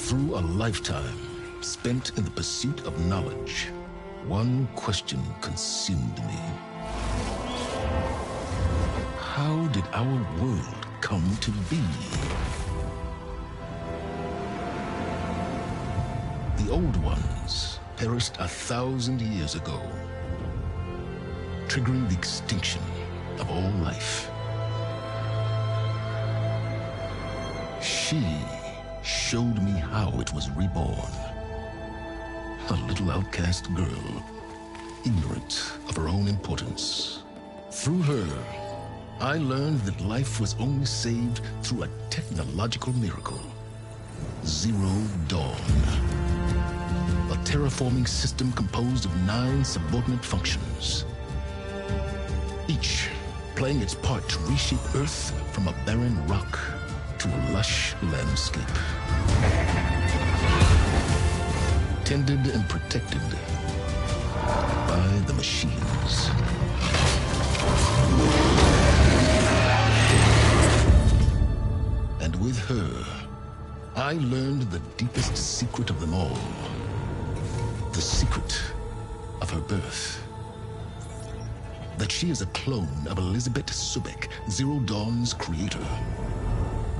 Through a lifetime spent in the pursuit of knowledge, one question consumed me. How did our world come to be? The old ones perished 1,000 years ago, triggering the extinction of all life. She showed me how it was reborn. A little outcast girl, ignorant of her own importance. Through her, I learned that life was only saved through a technological miracle. Zero Dawn. A terraforming system composed of 9 subordinate functions, each playing its part to reshape Earth from a barren rock to a lush landscape. Tended and protected by the machines. And with her, I learned the deepest secret of them all. The secret of her birth. That she is a clone of Elizabeth Sobek, Zero Dawn's creator.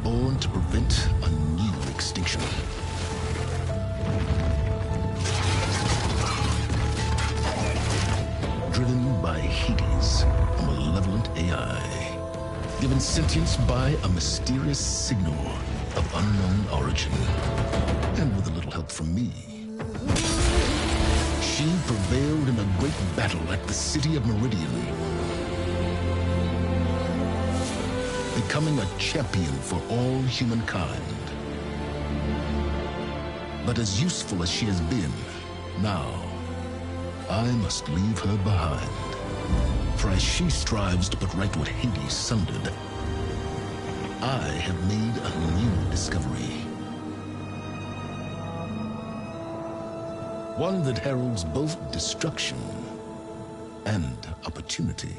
Born to prevent a new extinction. Driven by Hades, a malevolent AI. Given sentience by a mysterious signal of unknown origin. And with a little help from me, she prevailed in a great battle at the city of Meridian, becoming a champion for all humankind. But as useful as she has been, now, I must leave her behind. For as she strives to put right what Hades sundered, I have made a new discovery. One that heralds both destruction and opportunity.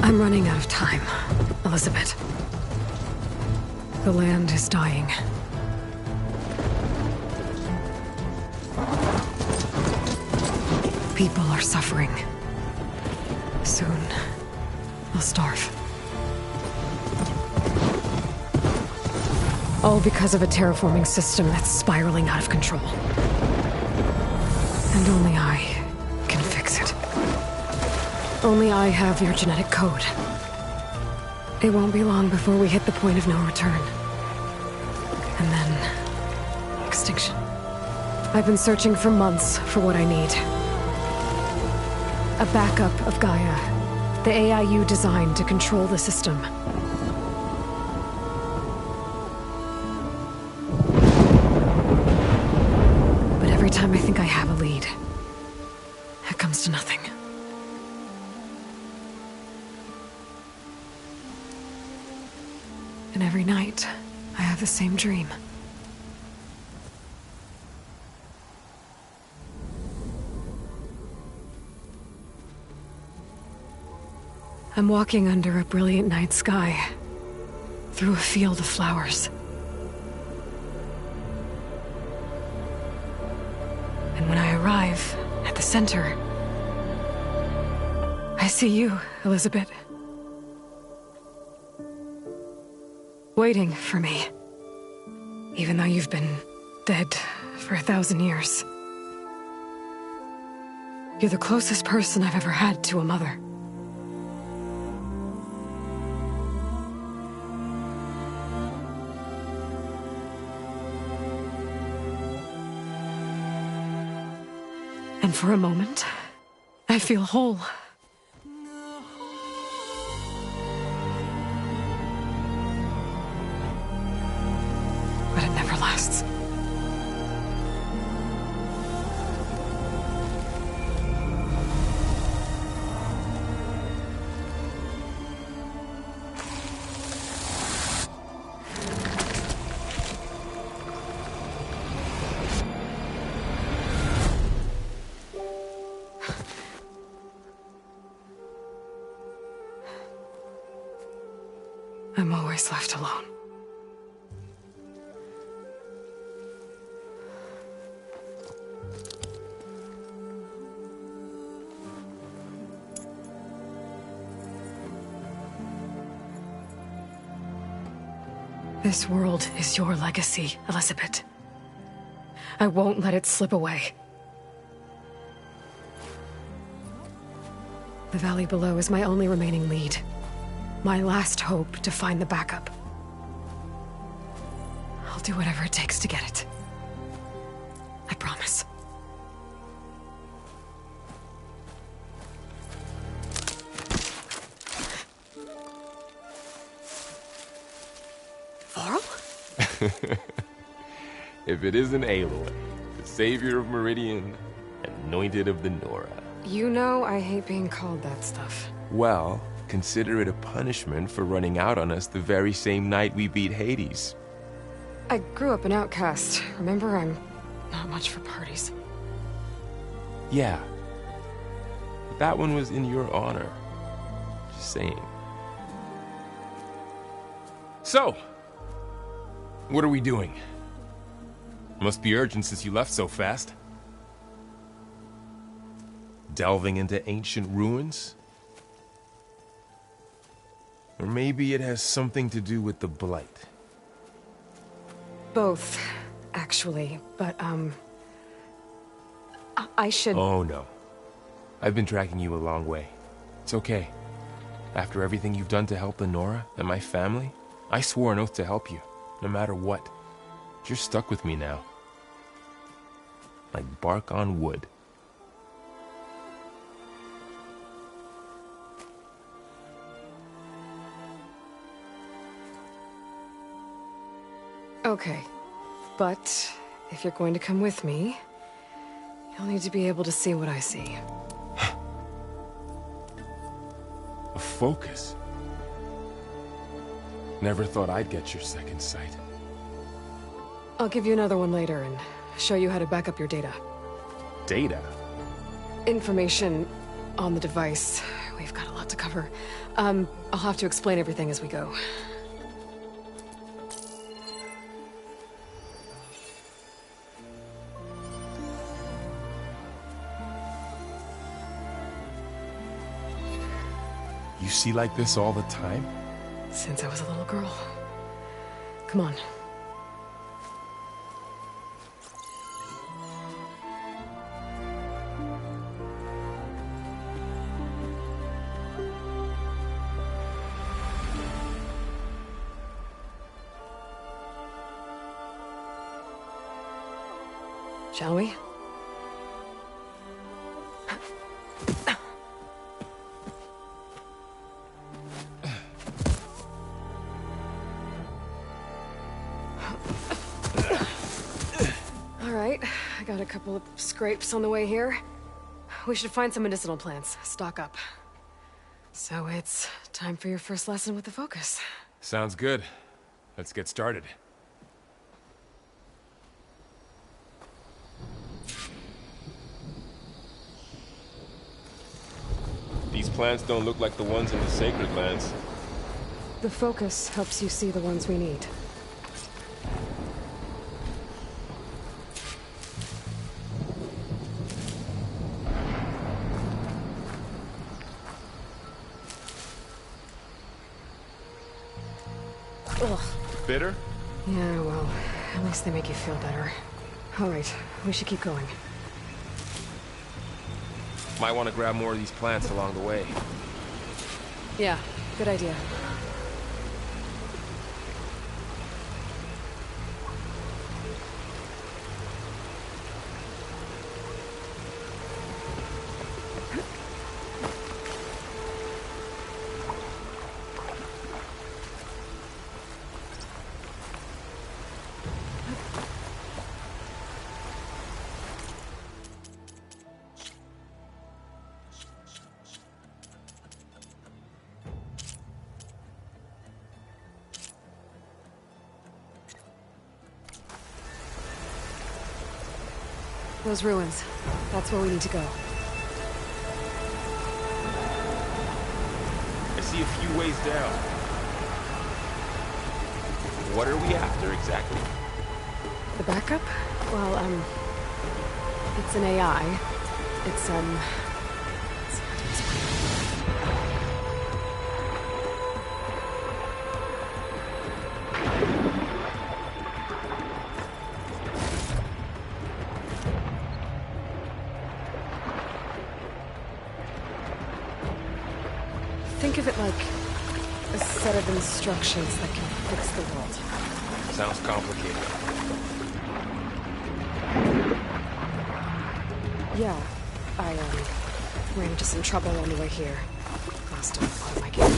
I'm running out of time, Elizabeth. The land is dying. People are suffering. Soon, they'll starve. All because of a terraforming system that's spiraling out of control. And only I can fix it. Only I have your genetic code. It won't be long before we hit the point of no return. And then... extinction. I've been searching for months for what I need. A backup of Gaia. The AI you designed to control the system. But every time I think I have a lead, it comes to nothing. And every night, I have the same dream. I'm walking under a brilliant night sky, through a field of flowers. And when I arrive at the center, I see you, Elizabeth. Waiting for me. Even though you've been dead for 1,000 years. You're the closest person I've ever had to a mother. And for a moment, I feel whole. But it never lasts. I'm always left alone. This world is your legacy, Elizabeth. I won't let it slip away. The valley below is my only remaining lead. My last hope to find the backup. I'll do whatever it takes to get it. I promise. Varl? If it isn't Aloy, the savior of Meridian, anointed of the Nora. You know I hate being called that stuff. Well, consider it a punishment for running out on us the very same night we beat Hades. I grew up an outcast. Remember, I'm not much for parties. Yeah. But that one was in your honor. Just saying. So, what are we doing? Must be urgent since you left so fast. Delving into ancient ruins? Or maybe it has something to do with the Blight. Both, actually, but, I should... Oh, no. I've been tracking you a long way. It's okay. After everything you've done to help the Nora and my family, I swore an oath to help you, no matter what. You're stuck with me now. Like bark on wood. Okay, but if you're going to come with me, you'll need to be able to see what I see. A focus? Never thought I'd get your second sight. I'll give you another one later and show you how to back up your data. Data? Information on the device. We've got a lot to cover. I'll have to explain everything as we go. You see like this all the time? Since I was a little girl. Come on. Shall we? All right, I got a couple of scrapes on the way here. We should find some medicinal plants, stock up. So it's time for your first lesson with the Focus. Sounds good. Let's get started. These plants don't look like the ones in the Sacred Lands. The Focus helps you see the ones we need. Ugh. Bitter? Yeah, well, at least they make you feel better. All right, we should keep going. Might want to grab more of these plants along the way. Yeah, good idea. Those ruins. That's where we need to go. I see a few ways down. What are we after exactly? The backup? Well, it's an AI. It's hard to explain. Think of it like a set of instructions that can fix the world. Sounds complicated. Yeah, I ran into some trouble on the way here. Lost a lot of my gear.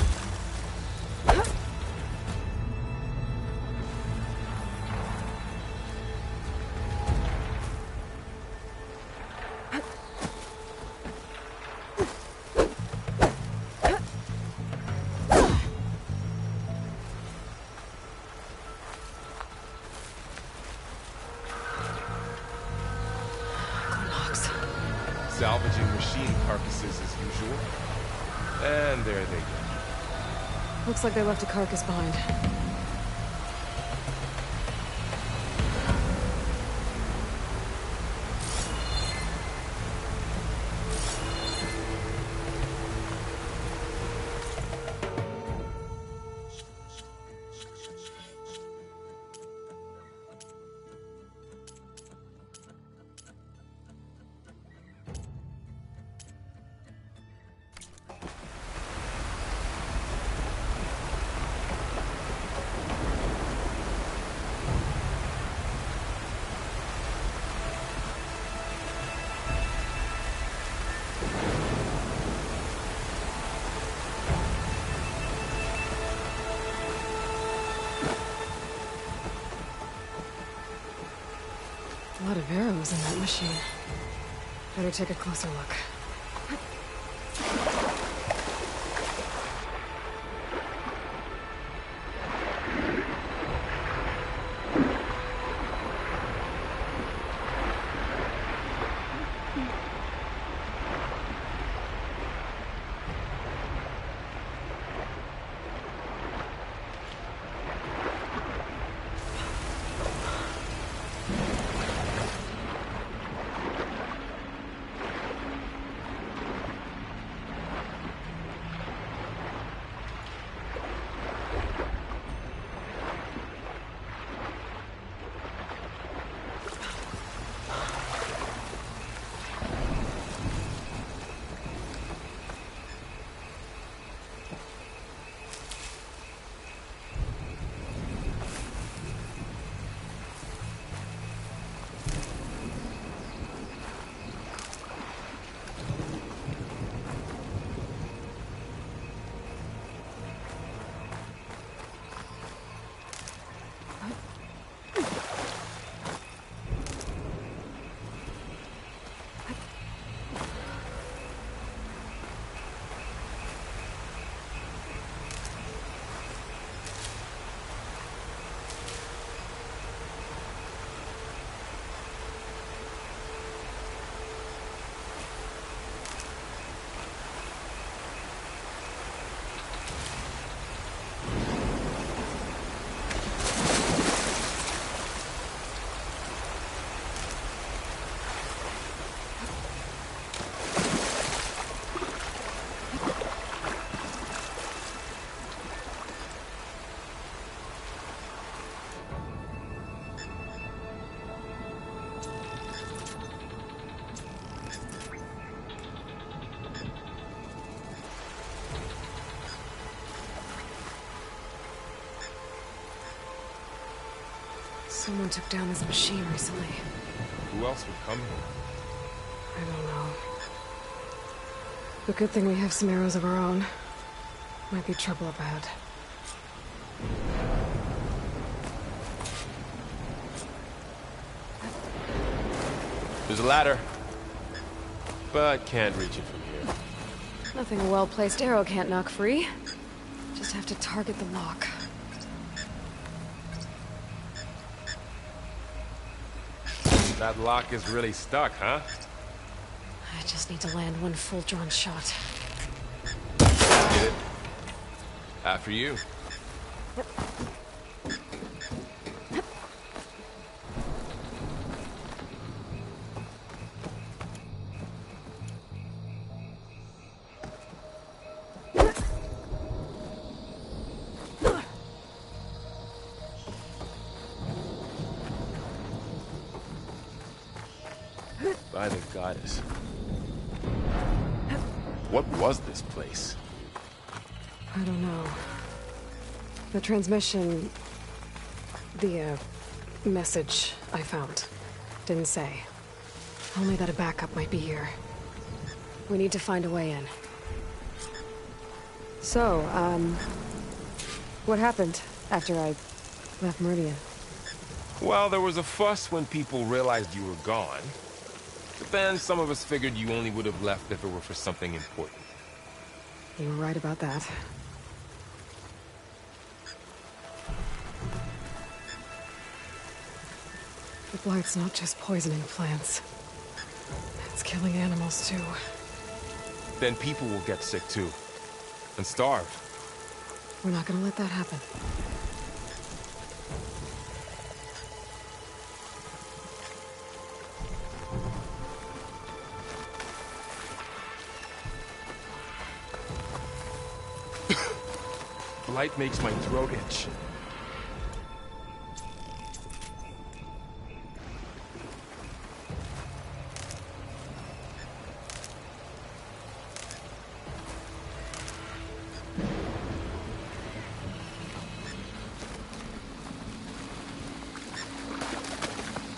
Salvaging machine carcasses as usual. And there they go. Looks like they left a carcass behind. A lot of arrows in that machine. Better take a closer look. Someone took down this machine recently. Who else would come here? I don't know. But good thing we have some arrows of our own. Might be trouble up ahead. There's a ladder. But can't reach it from here. Nothing a well-placed arrow can't knock free. Just have to target the lock. That lock is really stuck, huh? I just need to land one full-drawn shot. Get it? After you. By the goddess. What was this place? I don't know. The transmission... The, message I found didn't say. Only that a backup might be here. We need to find a way in. So, what happened after I left Meridian? Well, there was a fuss when people realized you were gone. But then some of us figured you only would have left if it were for something important. You were right about that. The blight's not just poisoning plants. It's killing animals, too. Then people will get sick too. And starve. We're not gonna let that happen. Light makes my throat itch.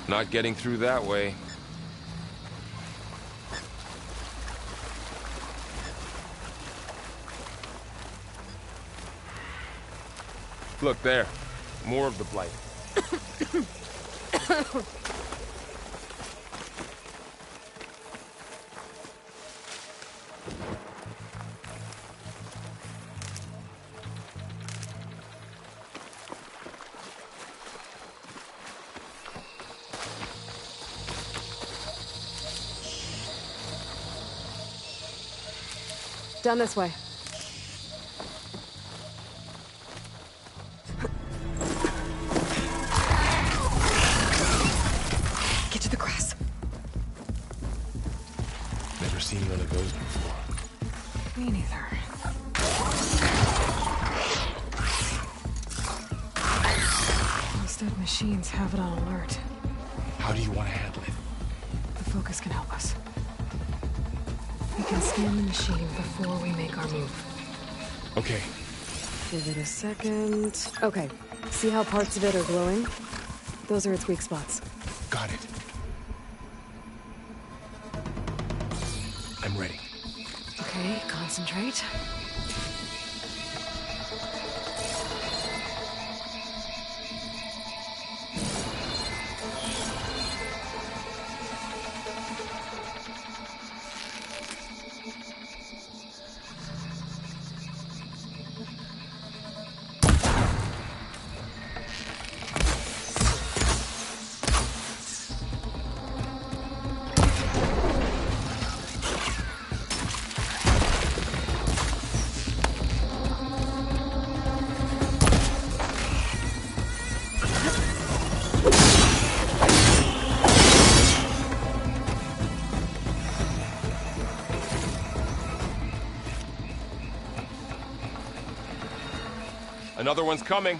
Not getting through that way. Look there. More of the blight. Down this way. Get to the grass. Never seen one of those before. Me neither. Those dead machines have it on alert. How do you want to handle it? The focus can help us. We can scan the machine before we make our move. Okay. Give it a second. Okay. See how parts of it are glowing? Those are its weak spots. Got it. I'm ready. Okay, concentrate. Another one's coming.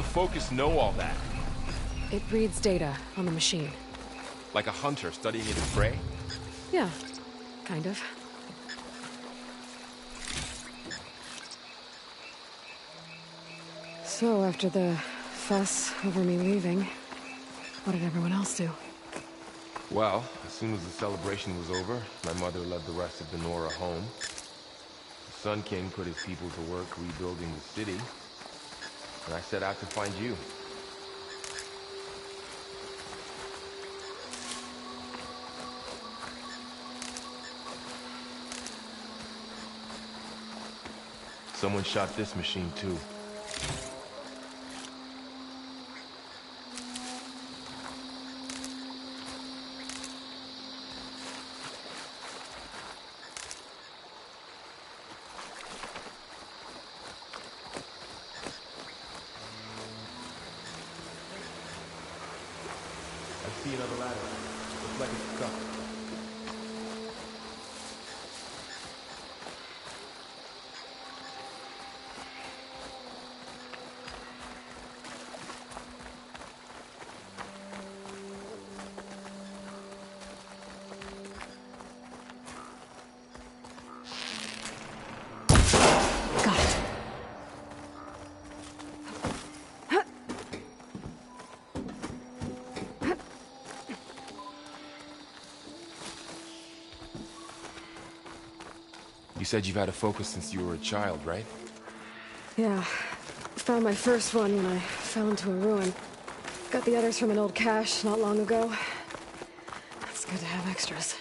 Focus know all that? It reads data on the machine. Like a hunter studying its prey? Yeah, kind of. So, after the fuss over me leaving, what did everyone else do? Well, as soon as the celebration was over, my mother led the rest of the Nora home. The Sun King put his people to work rebuilding the city, and I set out to find you. Someone shot this machine too. I see another ladder. Looks like it's stuck. Got it. You said you've had a focus since you were a child, right? Yeah. Found my first one when I fell into a ruin. Got the others from an old cache not long ago. It's good to have extras.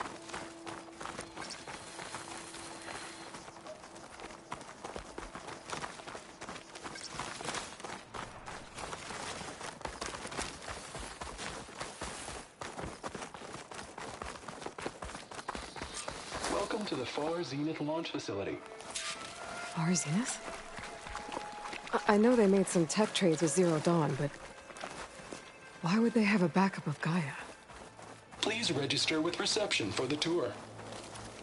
Welcome to the Far Zenith launch facility. Far Zenith? I know they made some tech trades with Zero Dawn, but why would they have a backup of Gaia? Please register with reception for the tour.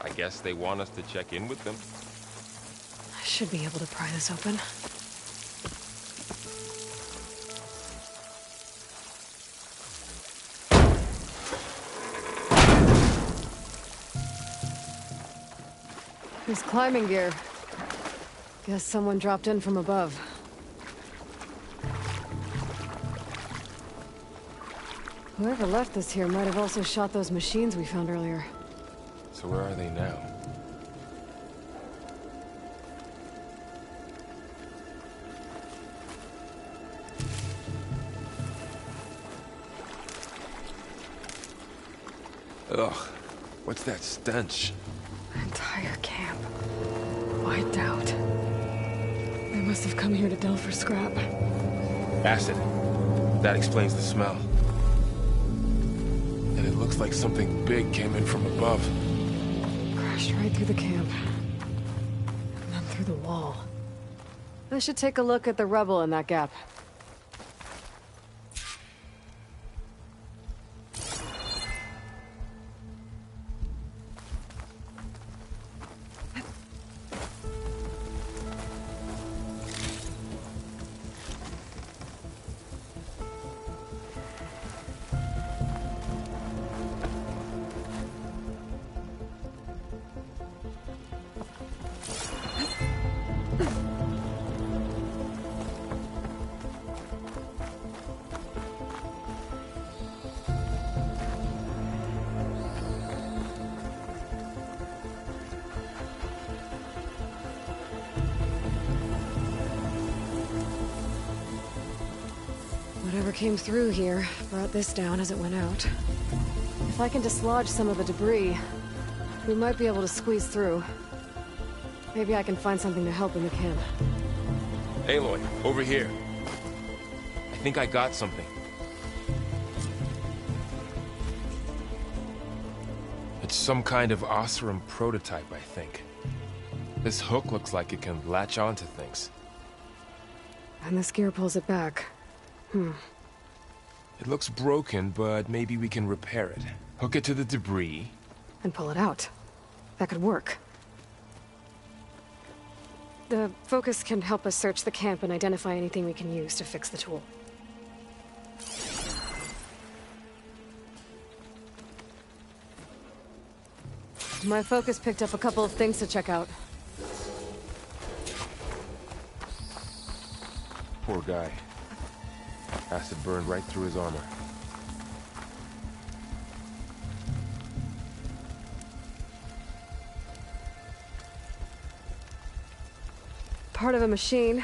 I guess they want us to check in with them. I should be able to pry this open. This climbing gear. Guess someone dropped in from above. Whoever left this here might have also shot those machines we found earlier. So where are they now? Ugh, what's that stench? Entire camp. Wiped out. They must have come here to delve for scrap. Acid. That explains the smell. And it looks like something big came in from above. Crashed right through the camp. And then through the wall. I should take a look at the rubble in that gap. Whatever came through here brought this down as it went out. If I can dislodge some of the debris, we might be able to squeeze through. Maybe I can find something to help in the camp. Aloy, over here. I think I got something. It's some kind of Oseram prototype, I think. This hook looks like it can latch onto things. And this gear pulls it back. It looks broken, but maybe we can repair it. Hook it to the debris. And pull it out. That could work. The focus can help us search the camp and identify anything we can use to fix the tool. My focus picked up a couple of things to check out. Poor guy. Acid burned right through his armor. Part of a machine.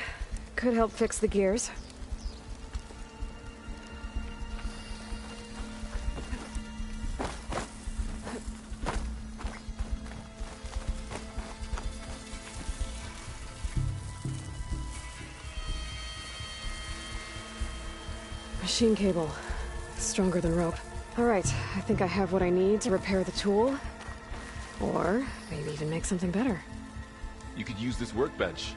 Could help fix the gears. Machine cable. Stronger than rope. Alright, I think I have what I need to repair the tool. Or maybe even make something better. You could use this workbench.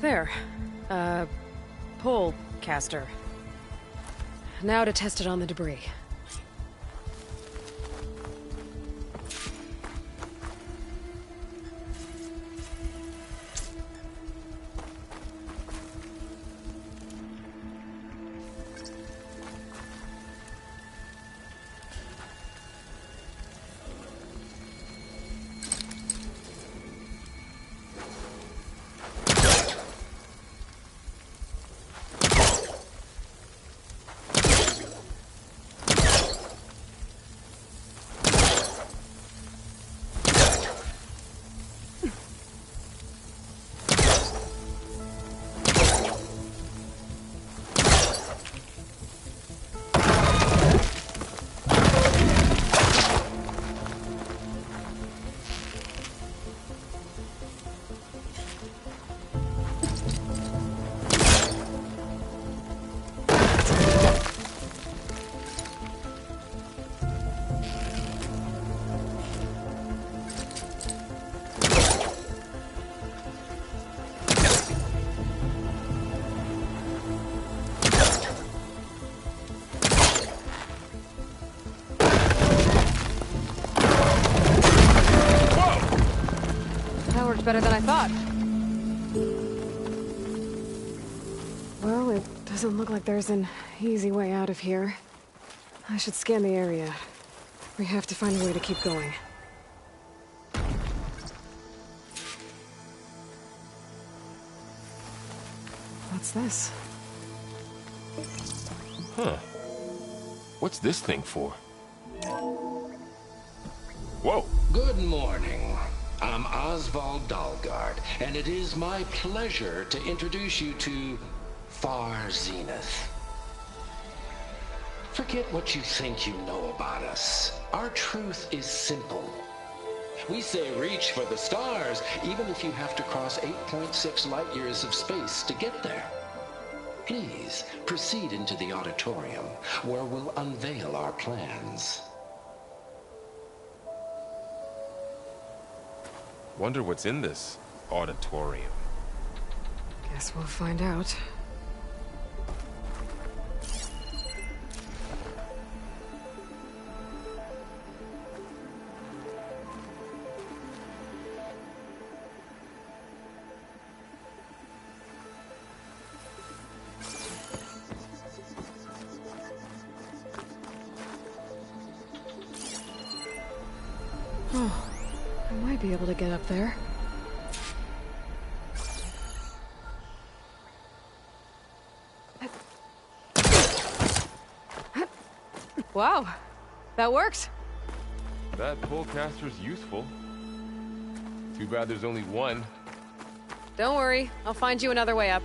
There. Pole caster. Now to test it on the debris. Better than I thought. Well, it doesn't look like there's an easy way out of here. I should scan the area. We have to find a way to keep going. What's this? Huh. What's this thing for? Whoa! Good morning. I'm Oswald Dalgard, and it is my pleasure to introduce you to Far Zenith. Forget what you think you know about us. Our truth is simple. We say reach for the stars, even if you have to cross 8.6 light years of space to get there. Please, proceed into the auditorium, where we'll unveil our plans. Wonder what's in this auditorium. Guess we'll find out. Oh. I might be able to get up there. Wow, that worked. That polecaster's useful. Too bad there's only one. Don't worry, I'll find you another way up.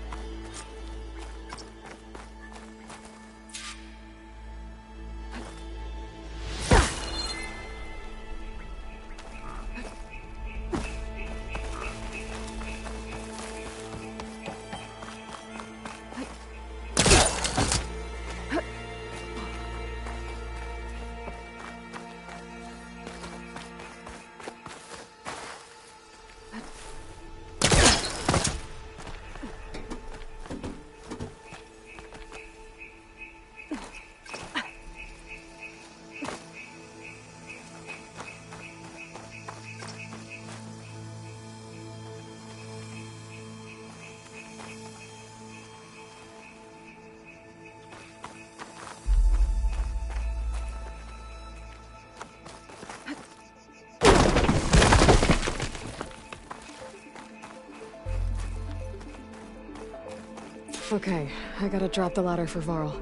Okay, I gotta drop the ladder for Varl.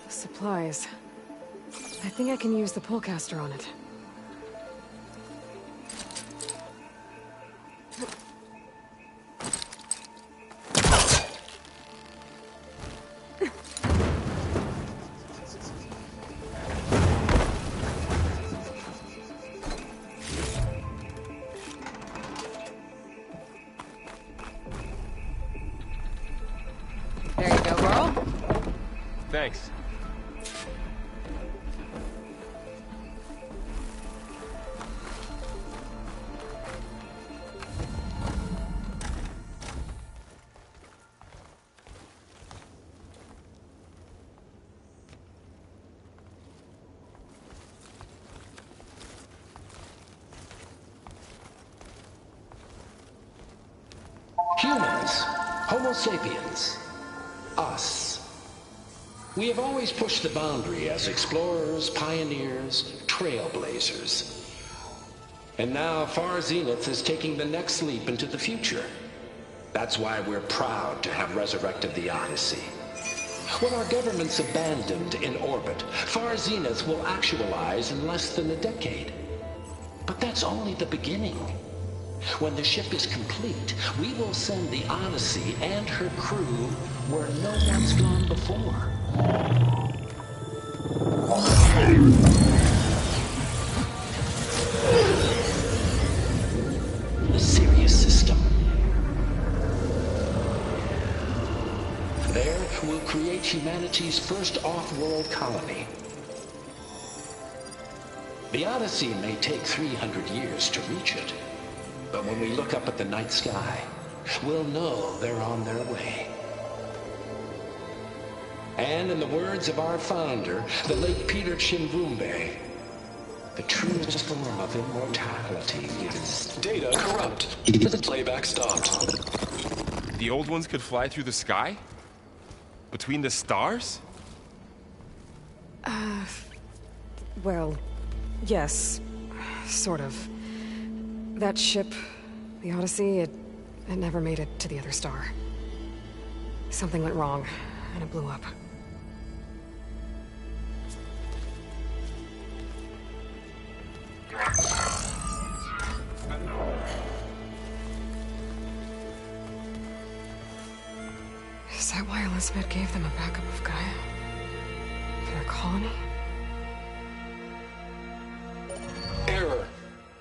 Supplies. I think I can use the pullcaster on it. There you go, Varl. Thanks. Humans, Homo sapiens, us. We have always pushed the boundary as explorers, pioneers, trailblazers. And now Far Zenith is taking the next leap into the future. That's why we're proud to have resurrected the Odyssey. When our government's abandoned in orbit, Far Zenith will actualize in less than a decade. But that's only the beginning. When the ship is complete, we will send the Odyssey and her crew where no one's gone before. The Sirius system. There, we'll create humanity's first off-world colony. The Odyssey may take 300 years to reach it. But when we look up at the night sky, we'll know they're on their way. And in the words of our founder, the late Peter Chimvumbe, the truest form of immortality is... Data corrupt. Playback stopped. The old ones could fly through the sky? Between the stars? Well, yes. Sort of. That ship, the Odyssey, it never made it to the other star. Something went wrong, and it blew up. Is that why Elizabeth gave them a backup of Gaia? For their colony? Error.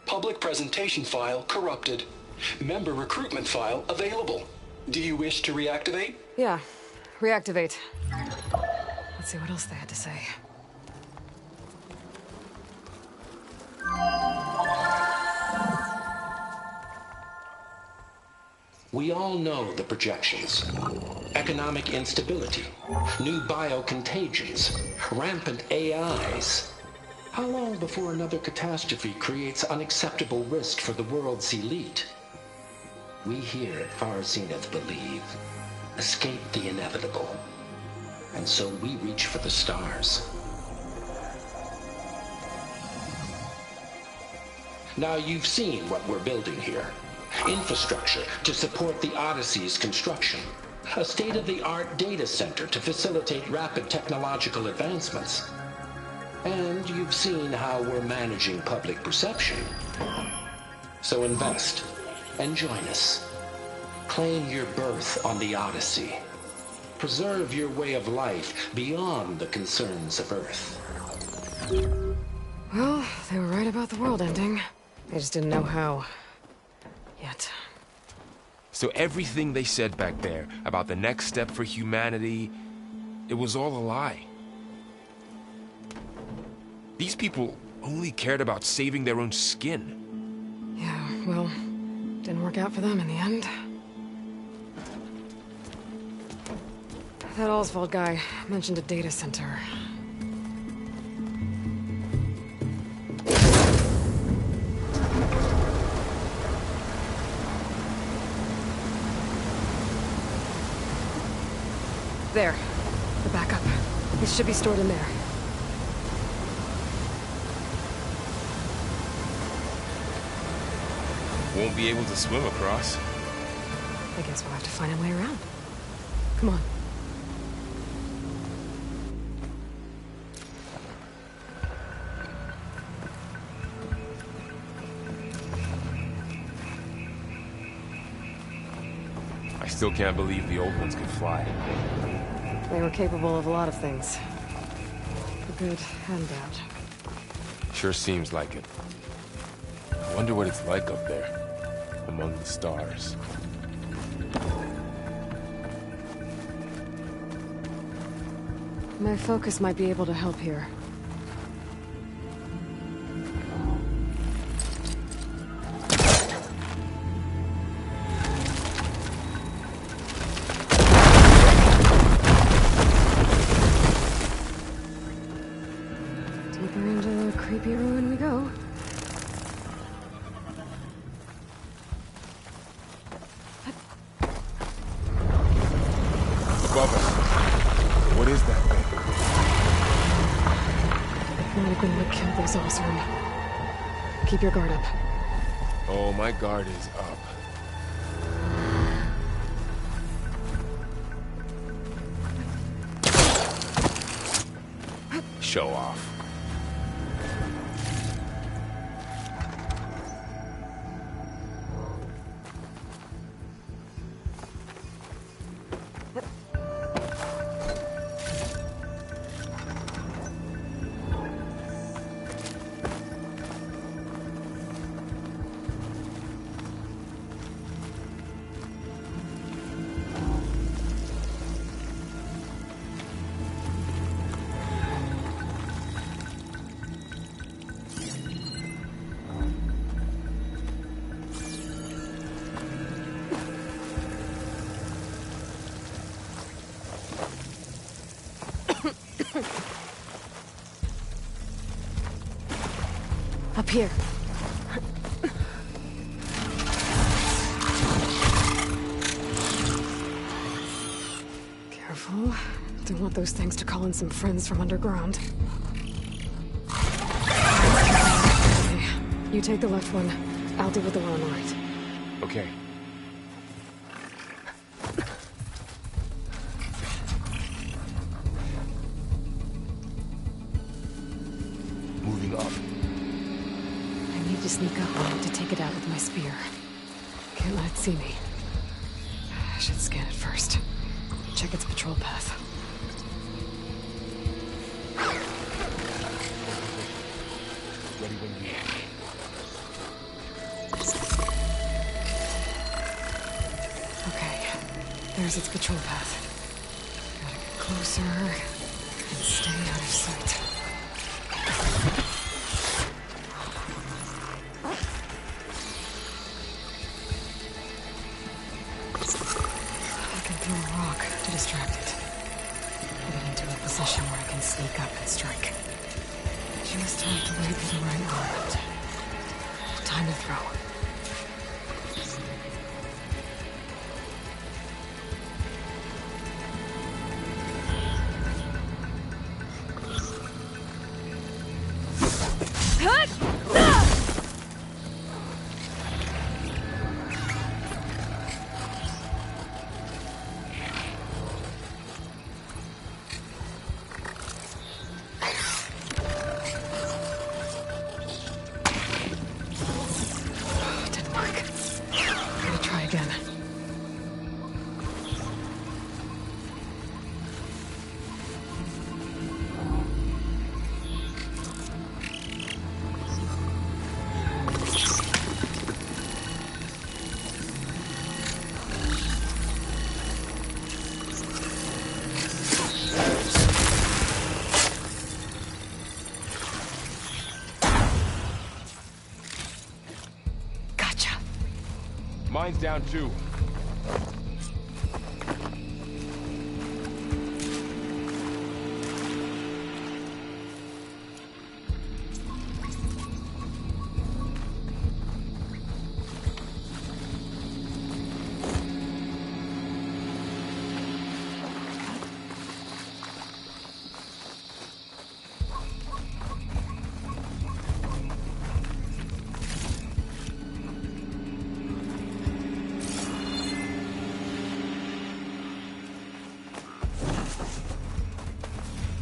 Public presentation file corrupted. Member recruitment file available. Do you wish to reactivate? Yeah, reactivate. Let's see what else they had to say. We all know the projections. Economic instability, new biocontagions, rampant AIs. How long before another catastrophe creates unacceptable risk for the world's elite? We here at Far Zenith believe, escape the inevitable. And so we reach for the stars. Now you've seen what we're building here. Infrastructure to support the Odyssey's construction. A state-of-the-art data center to facilitate rapid technological advancements. And you've seen how we're managing public perception. So invest and join us. Claim your berth on the Odyssey. Preserve your way of life beyond the concerns of Earth. Well, they were right about the world ending. They just didn't know how. Yet. So everything they said back there about the next step for humanity, it was all a lie. These people only cared about saving their own skin. Yeah, well, didn't work out for them in the end. That Oswald guy mentioned a data center. There. The backup. It should be stored in there. won't be able to swim across. I guess we'll have to find a way around. Come on. I still can't believe the old ones could fly. They were capable of a lot of things. For good and bad. Sure seems like it. I wonder what it's like up there, among the stars. My focus might be able to help here. Deeper into the creepy ruin we go. Above us. What is that thing? Might have been what killed those Oseram. Keep your guard up. Oh, my guard is up. Show off. Up here. Careful. Don't want those things to call in some friends from underground. Okay. You take the left one. I'll deal with the one on the right. Okay. Moving up. I need to sneak up on it to take it out with my spear. Can't let it see me. I should scan it first. Check its patrol path. Ready when you are. Okay, there's its patrol path. Gotta get closer and stay out of sight. I can throw a rock to distract it. Put it into a position where I can sneak up and strike. Just have to wait for the right moment. Time to throw. Didn't work. Gotta try again. Gotcha. Mine's down too.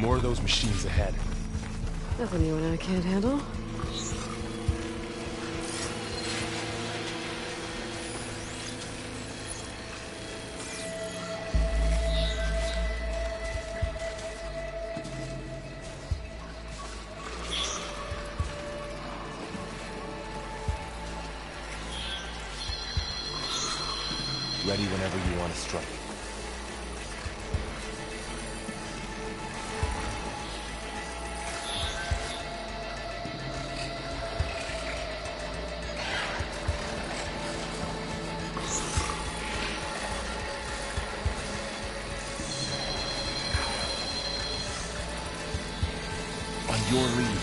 More of those machines ahead. Nothing you and I can't handle. Ready whenever you want to strike. On your lead.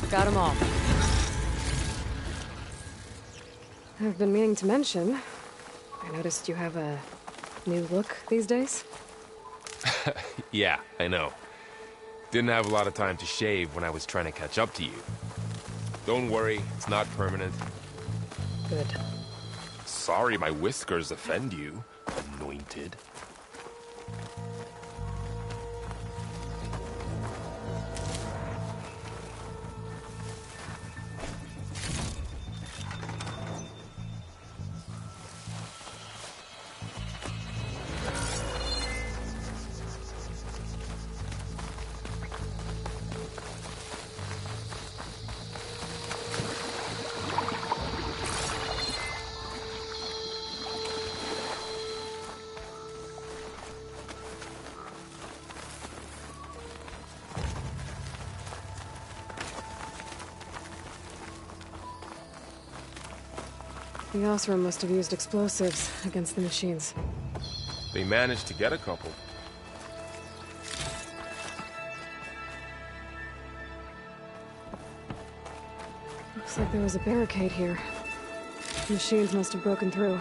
Got them all. I've been meaning to mention, I noticed you have a new look these days. Yeah, I know. Didn't have a lot of time to shave when I was trying to catch up to you. Don't worry, it's not permanent. Good. Sorry my whiskers offend you, anointed. The Oseram must have used explosives against the machines. They managed to get a couple. Looks like there was a barricade here. Machines must have broken through.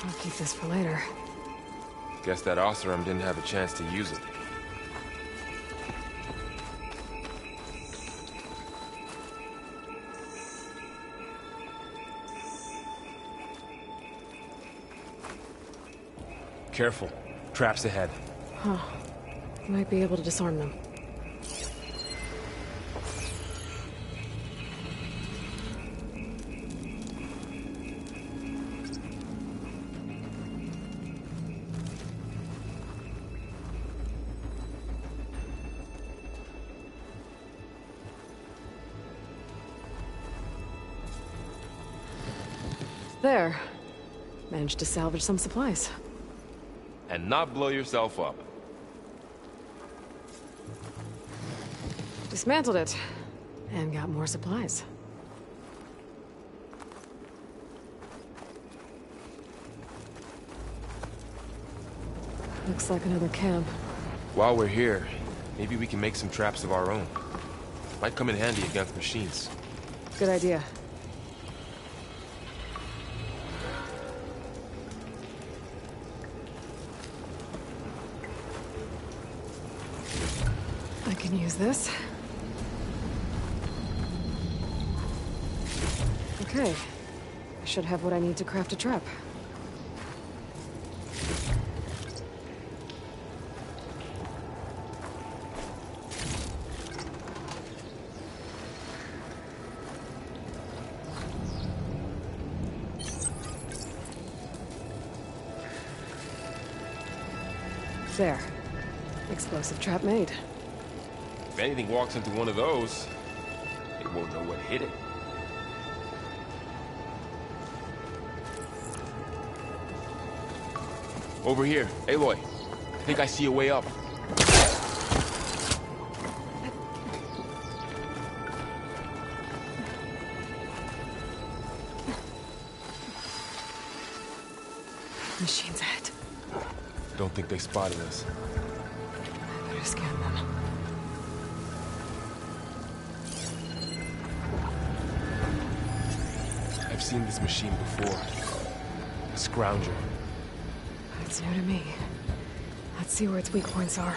I'll keep this for later. Guess that Oseram didn't have a chance to use it. Careful. Traps ahead. Huh. Might be able to disarm them. There. Managed to salvage some supplies. And not blow yourself up. Dismantled it. And got more supplies. Looks like another camp. While we're here, maybe we can make some traps of our own. Might come in handy against machines. Good idea. I can use this. Okay. I should have what I need to craft a trap. There. Explosive trap made. If anything walks into one of those, it won't know what hit it. Over here, Aloy. I think I see a way up. Machines ahead. Don't think they spotted us. I better scan them. I've seen this machine before. A Scrounger. It's new to me. Let's see where its weak points are.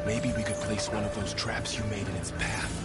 Maybe we could place one of those traps you made in its path.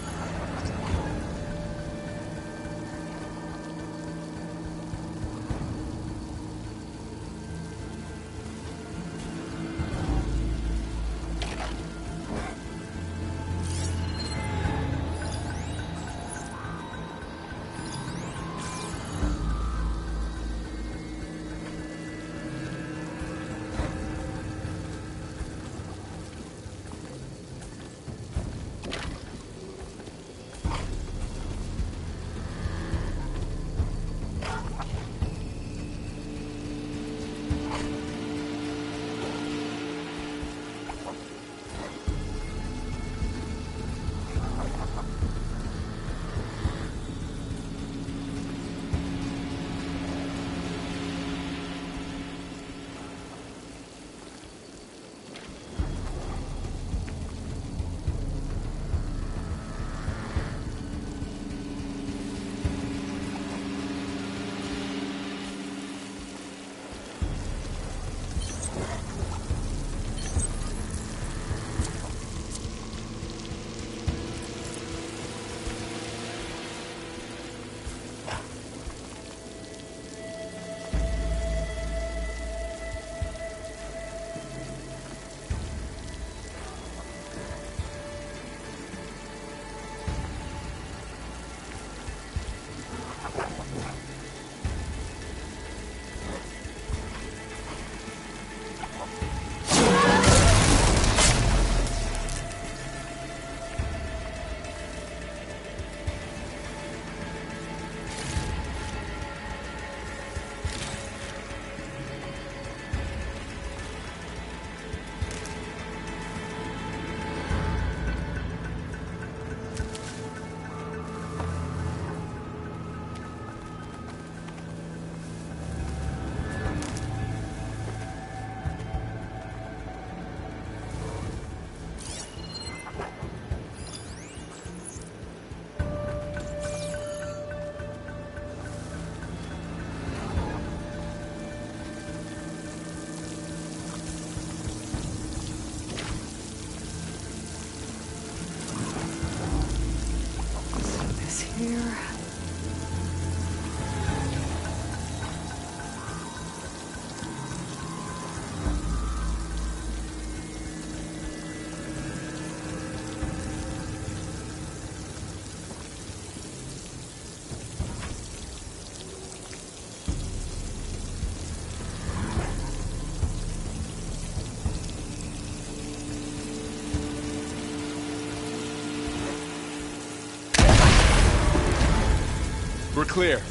We're clear.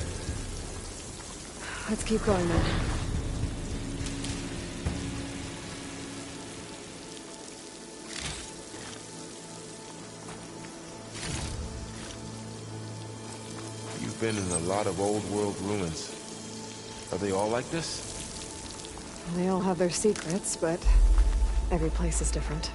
Let's keep going then. You've been in a lot of old world ruins. Are they all like this? They all have their secrets, but every place is different.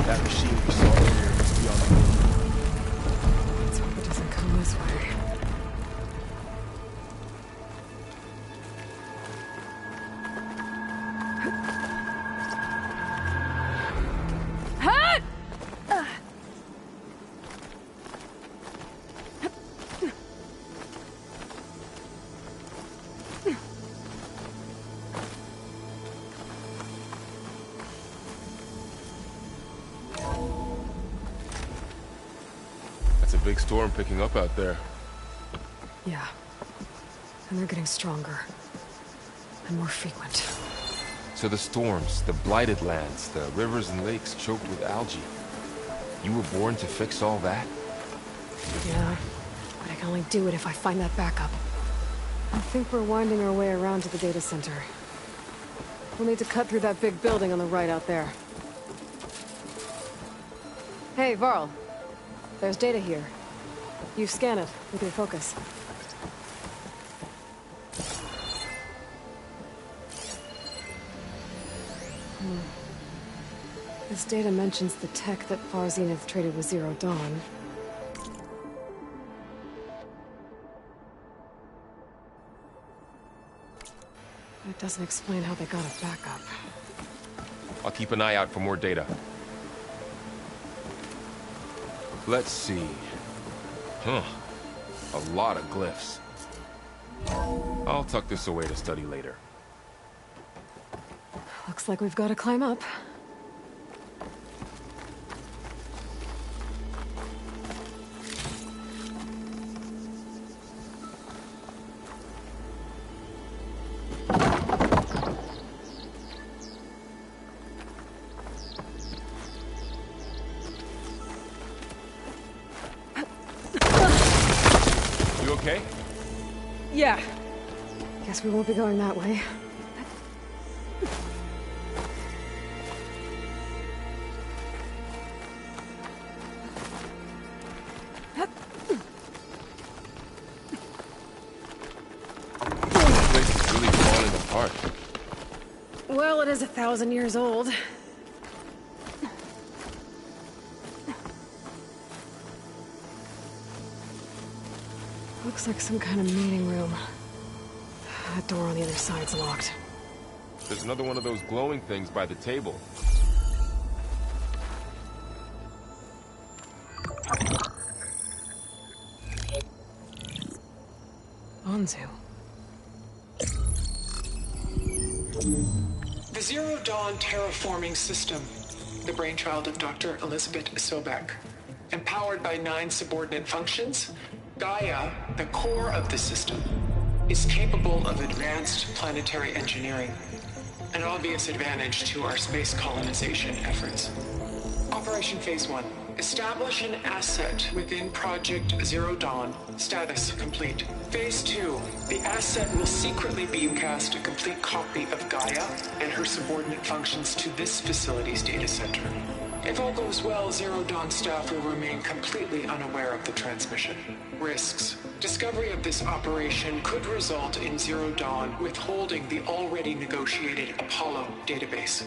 That machine we saw earlier must be on the move. Let's hope it doesn't come this way. That's a big storm picking up out there. Yeah. And they're getting stronger. And more frequent. So the storms, the blighted lands, the rivers and lakes choked with algae. You were born to fix all that? Yeah. But I can only do it if I find that backup. I think we're winding our way around to the data center. We'll need to cut through that big building on the right out there. Hey, Varl. There's data here. You scan it with your focus. This data mentions the tech that Far Zenith traded with Zero Dawn. It doesn't explain how they got a backup. I'll keep an eye out for more data. Let's see. Huh. A lot of glyphs. I'll tuck this away to study later. Looks like we've got to climb up. You okay? Yeah. Guess we won't be going that way. This place is really falling apart. Well, it is 1,000 years old. Looks like some kind of meeting room. That door on the other side's locked. There's another one of those glowing things by the table. Anzu. The Zero Dawn terraforming system, the brainchild of Dr. Elizabeth Sobek. Empowered by 9 subordinate functions, Gaia, the core of the system, is capable of advanced planetary engineering, an obvious advantage to our space colonization efforts. Operation Phase 1. Establish an asset within Project Zero Dawn. Status complete. Phase 2. The asset will secretly beamcast a complete copy of Gaia and her subordinate functions to this facility's data center. If all goes well, Zero Dawn staff will remain completely unaware of the transmission. Risks. Discovery of this operation could result in Zero Dawn withholding the already negotiated Apollo database.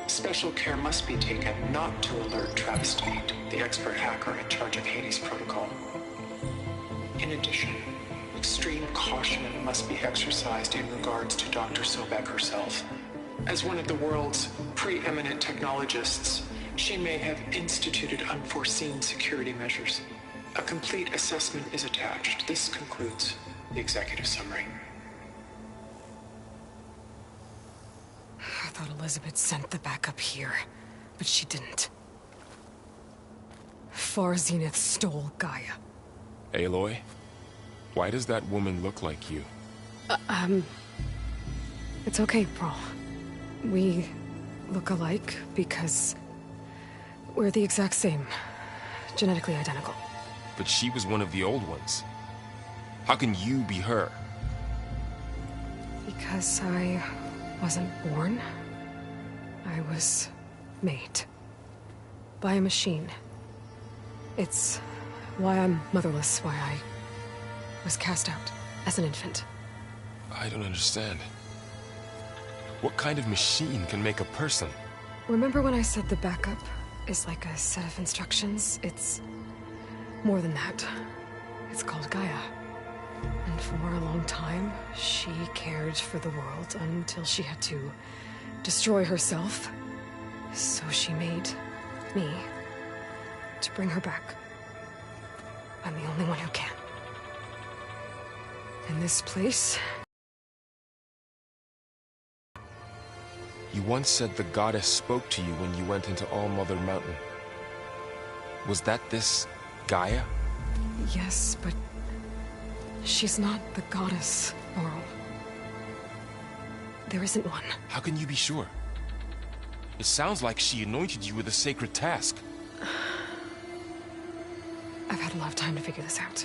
Special care must be taken not to alert Travis Tate, the expert hacker in charge of Hades Protocol. In addition, extreme caution must be exercised in regards to Dr. Sobek herself. As one of the world's preeminent technologists, she may have instituted unforeseen security measures. A complete assessment is attached. This concludes the executive summary. I thought Elizabeth sent the backup here, but she didn't. Far Zenith stole Gaia. Aloy, why does that woman look like you? It's okay, Pearl. We look alike because we're the exact same. Genetically identical. But she was one of the old ones. How can you be her? Because I wasn't born. I was made. By a machine. It's why I'm motherless, why I was cast out as an infant. I don't understand. What kind of machine can make a person? Remember when I said the backup is like a set of instructions? It's more than that. It's called Gaia. And for a long time, she cared for the world until she had to destroy herself. So she made me to bring her back. I'm the only one who can. In this place... You once said the goddess spoke to you when you went into All-Mother Mountain. Was that this Gaia? Yes, but she's not the goddess, Laurel. There isn't one. How can you be sure? It sounds like she anointed you with a sacred task. I've had a lot of time to figure this out.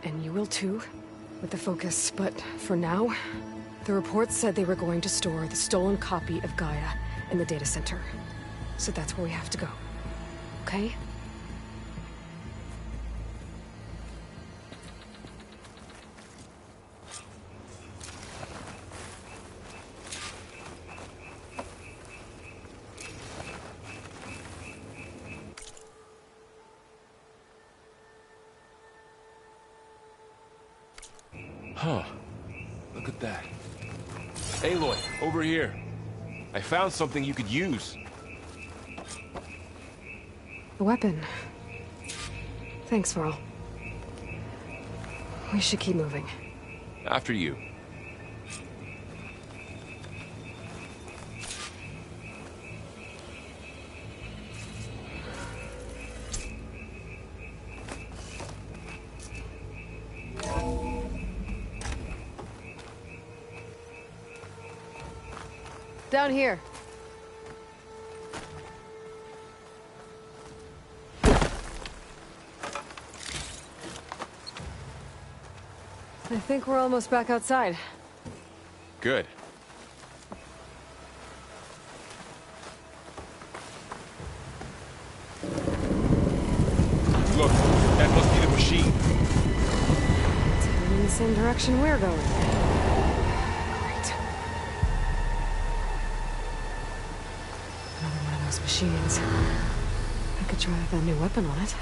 And you will too, with the focus. But for now, the report said they were going to store the stolen copy of Gaia in the data center. So that's where we have to go. Okay? Huh. Look at that. Aloy, over here. I found something you could use. A weapon. Thanks, Varl. We should keep moving. After you. Down here. I think we're almost back outside. Good. Look, that must be the machine. It's heading in the same direction we're going. Great. Another one of those machines. I could try that new weapon on it.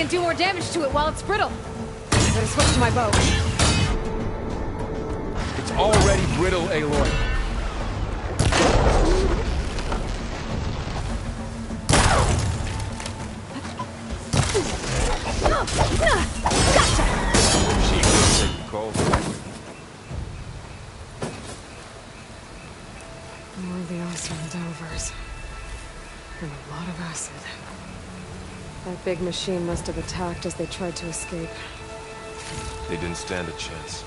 can do more damage to it while it's brittle. I better switch to my bow. It's already brittle, Aloy. She can take the cold. More of the Oseram Delvers. And a lot of acid. That big machine must have attacked as they tried to escape. They didn't stand a chance.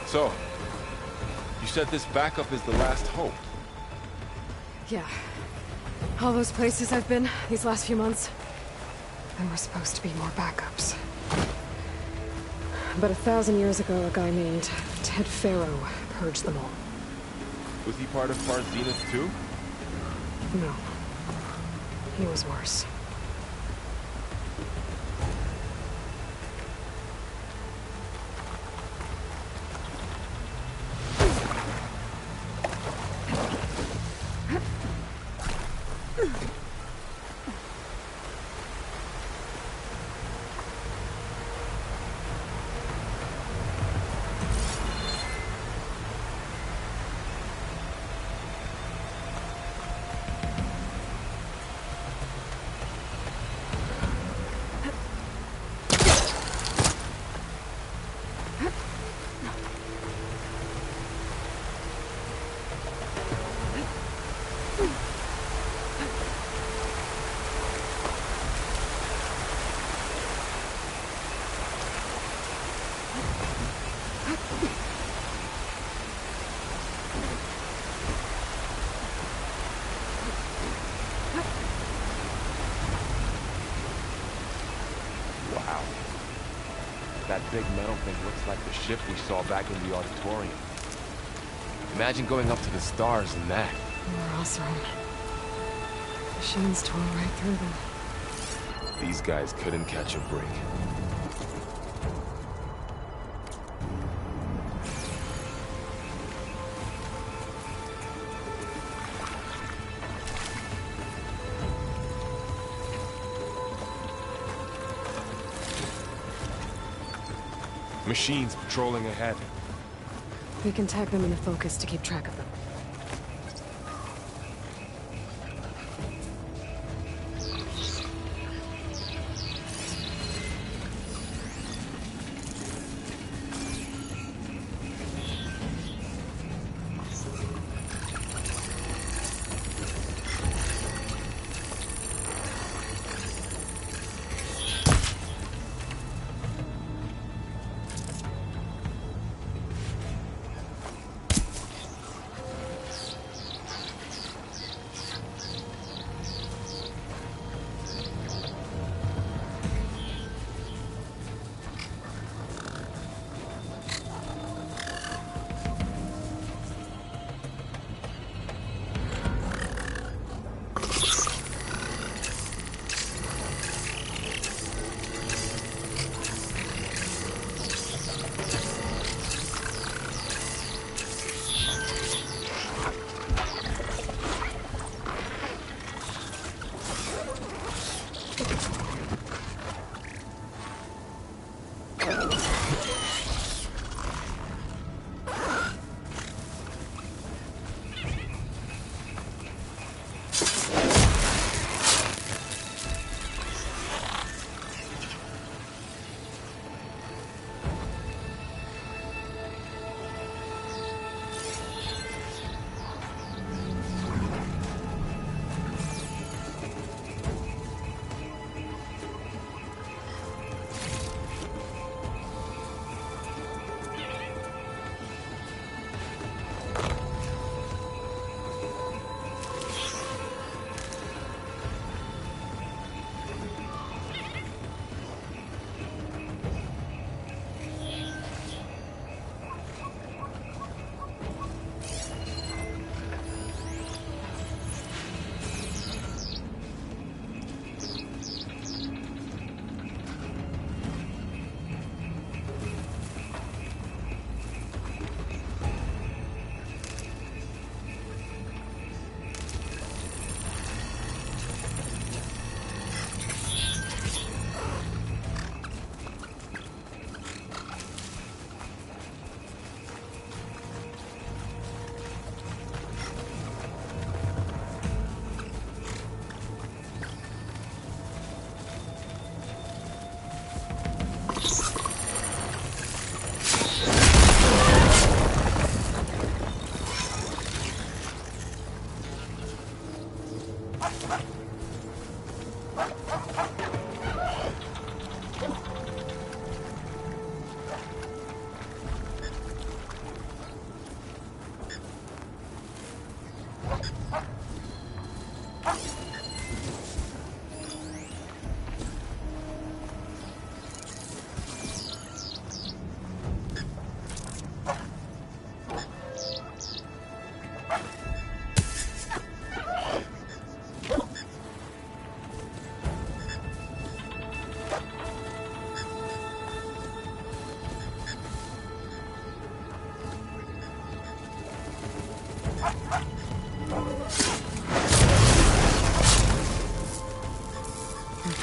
So, you said this backup is the last hope. Yeah. All those places I've been these last few months, there were supposed to be more backups. But 1,000 years ago, a guy named Ted Faro purged them all. Was he part of Far Zenith too? No. He was worse. Wow. That big metal thing looks like the ship we saw back in the auditorium. Imagine going up to the stars in that. More Oseram. Machines tore right through them. These guys couldn't catch a break. Machines patrolling ahead. We can tag them into focus to keep track of them.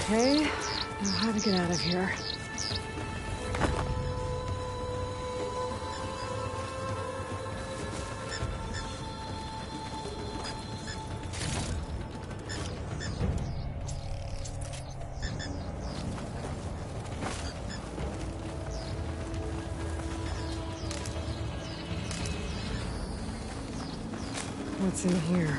Okay, now how to get out of here. What's in here?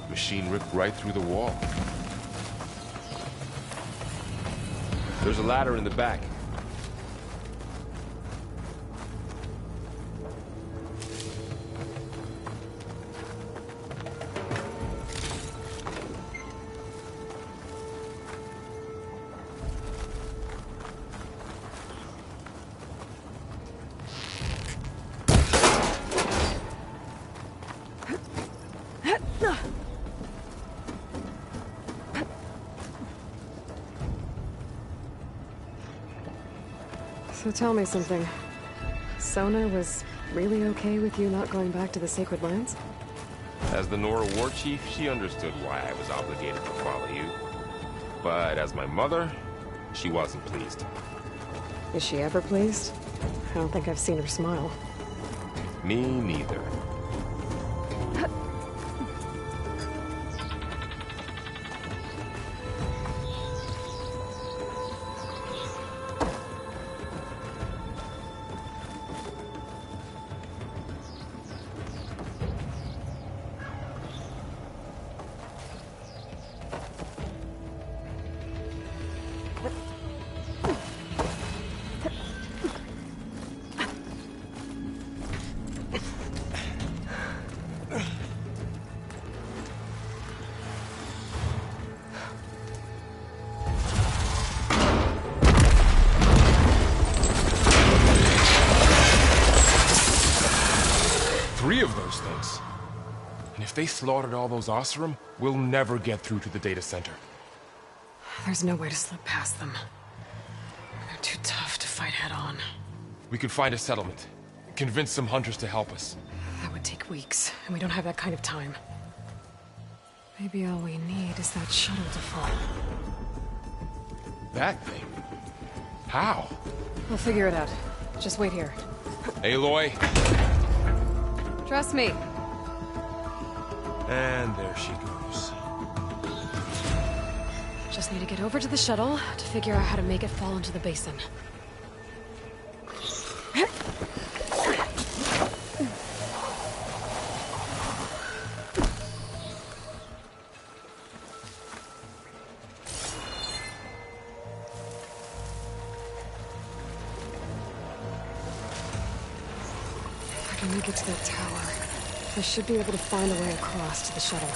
Machine ripped right through the wall. There's a ladder in the back. So tell me something. Sona was really okay with you not going back to the Sacred Lands? As the Nora war chief, she understood why I was obligated to follow you. But as my mother, she wasn't pleased. Is she ever pleased? I don't think I've seen her smile. Me neither. Three of those things. And if they slaughtered all those Oseram, we'll never get through to the data center. There's no way to slip past them. They're too tough to fight head-on. We could find a settlement. Convince some hunters to help us. That would take weeks, and we don't have that kind of time. Maybe all we need is that shuttle to fall. That thing? How? We'll figure it out. Just wait here. Aloy. Trust me. And there she goes. Just need to get over to the shuttle to figure out how to make it fall into the basin. If I can make it to that tower, I should be able to find a way across to the shuttle.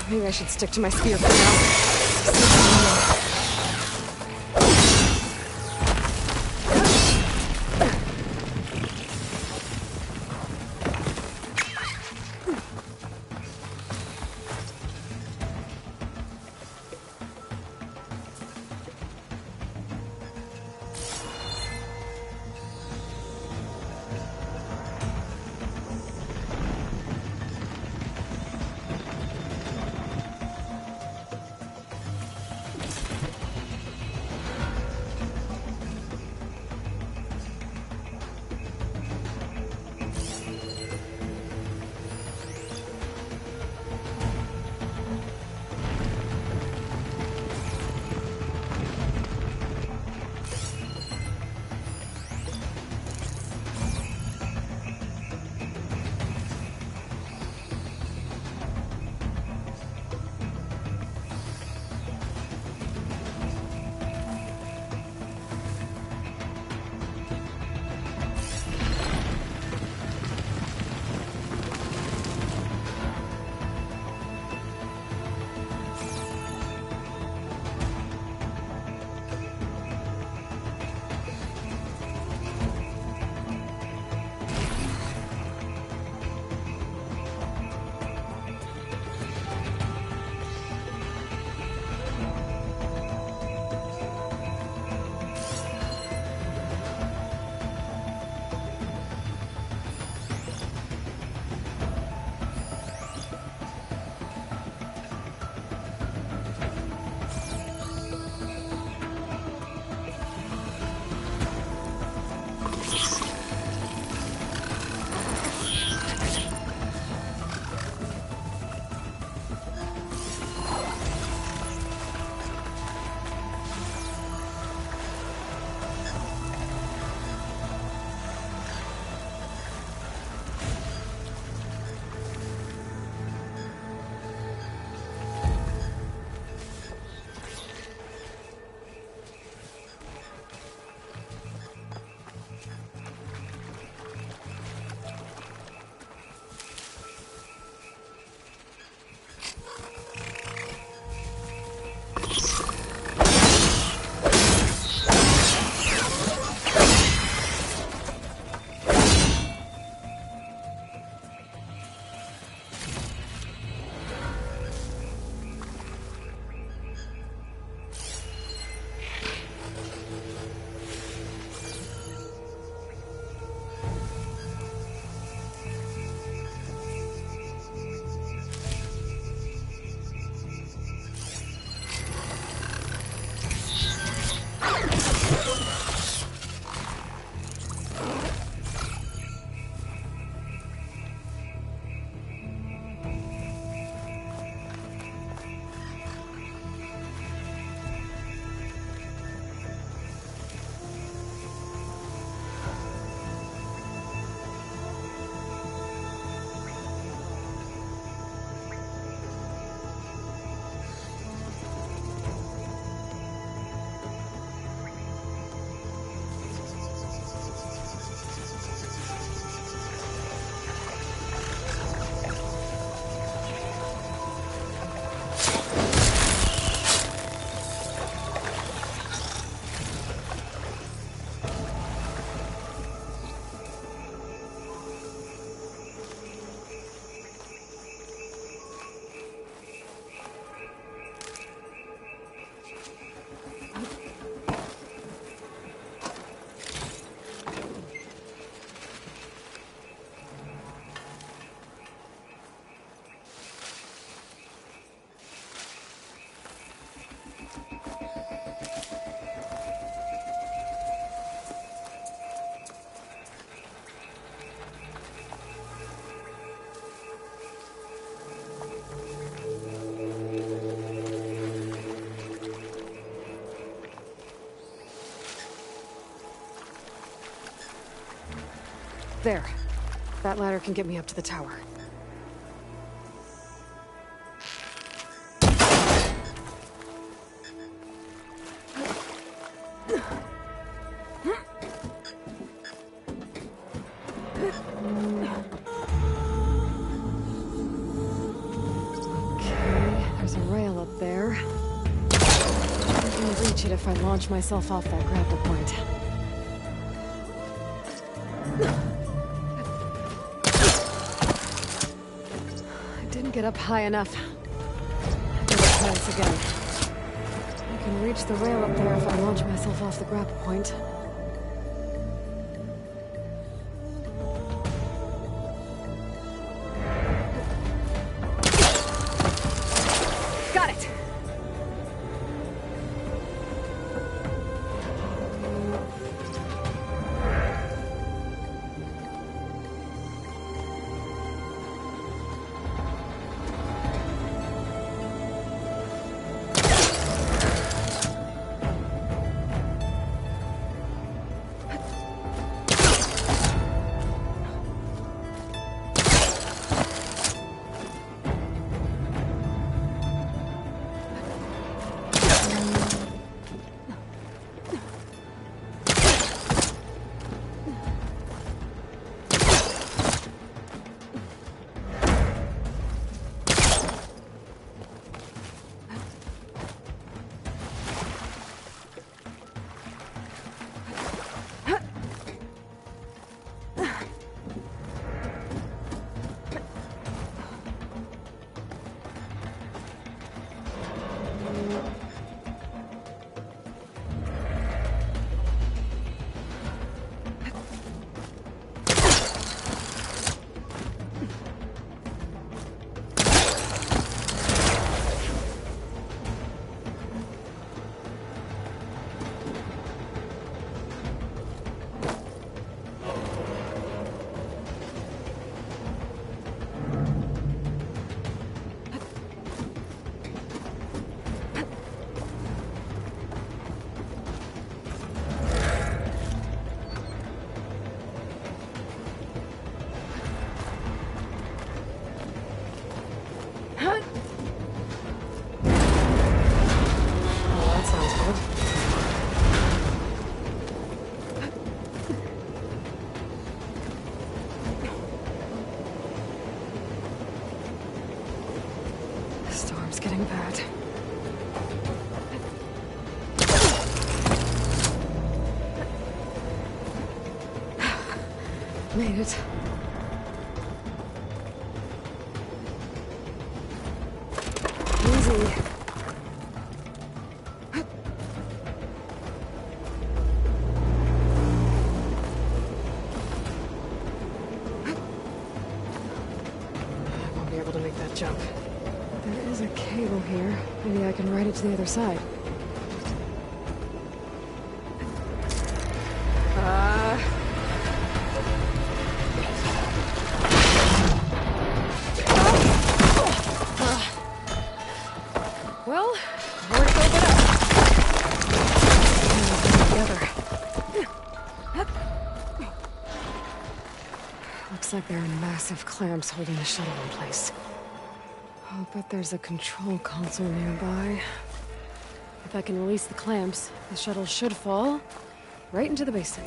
Maybe I should stick to my spear for now. There. That ladder can get me up to the tower. Okay. it if I launch myself off that grapple point. I didn't get up high enough. I better try this again. I can reach the rail up there if I launch myself off the grapple point. Got it! Storm's getting bad. Made it. Easy. I won't be able to make that jump. There is a cable here. Maybe I can ride it to the other side. Well, where to go but up? Together. Looks like there are massive clamps holding the shuttle in place. I'll bet there's a control console nearby. If I can release the clamps, the shuttle should fall right into the basin.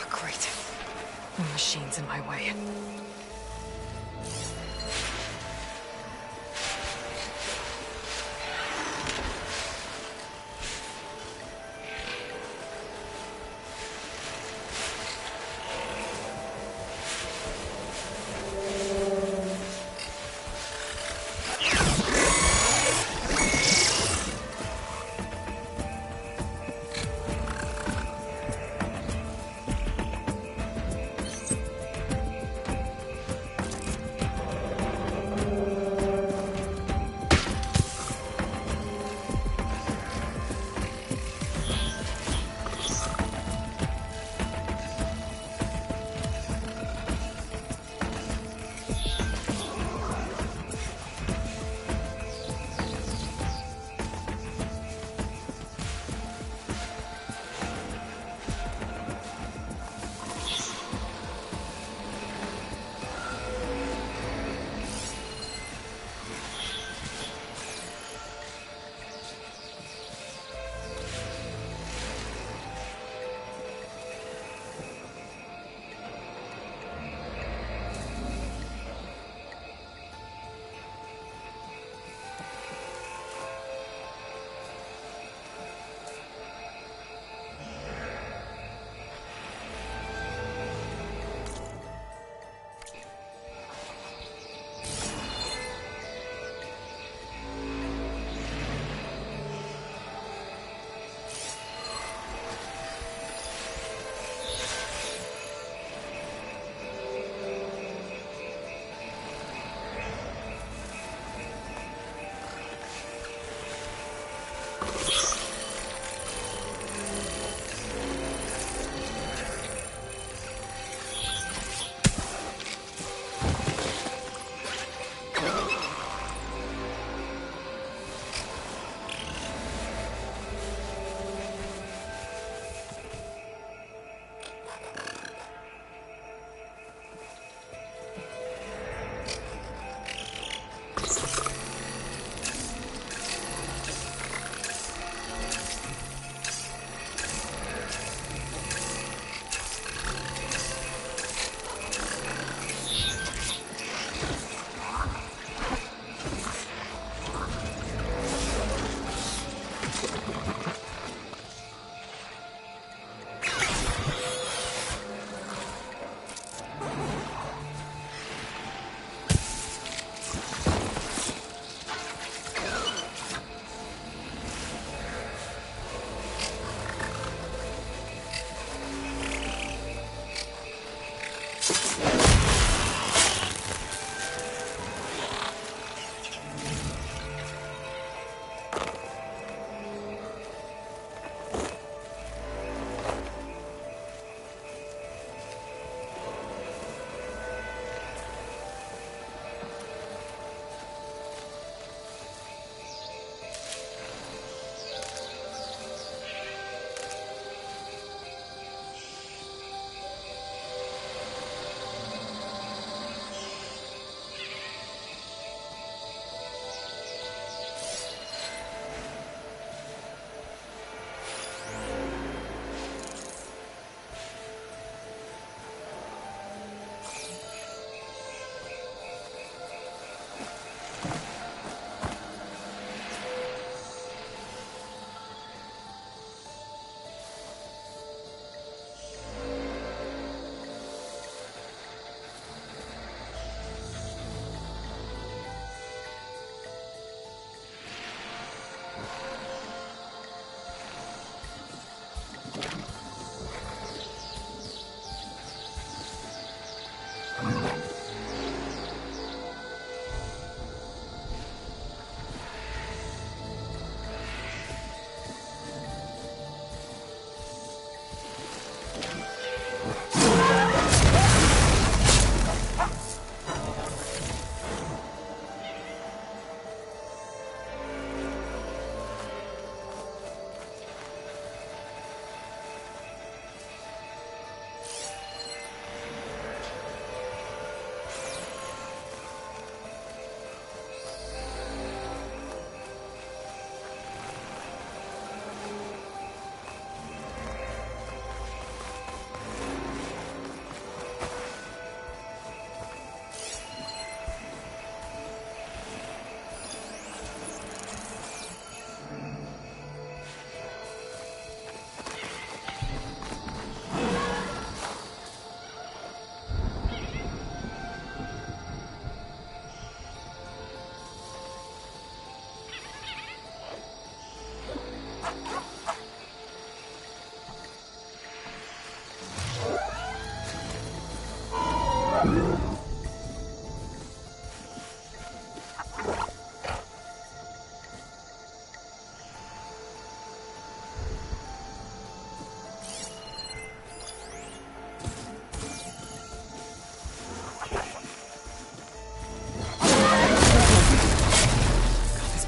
Great. The machine's in my way.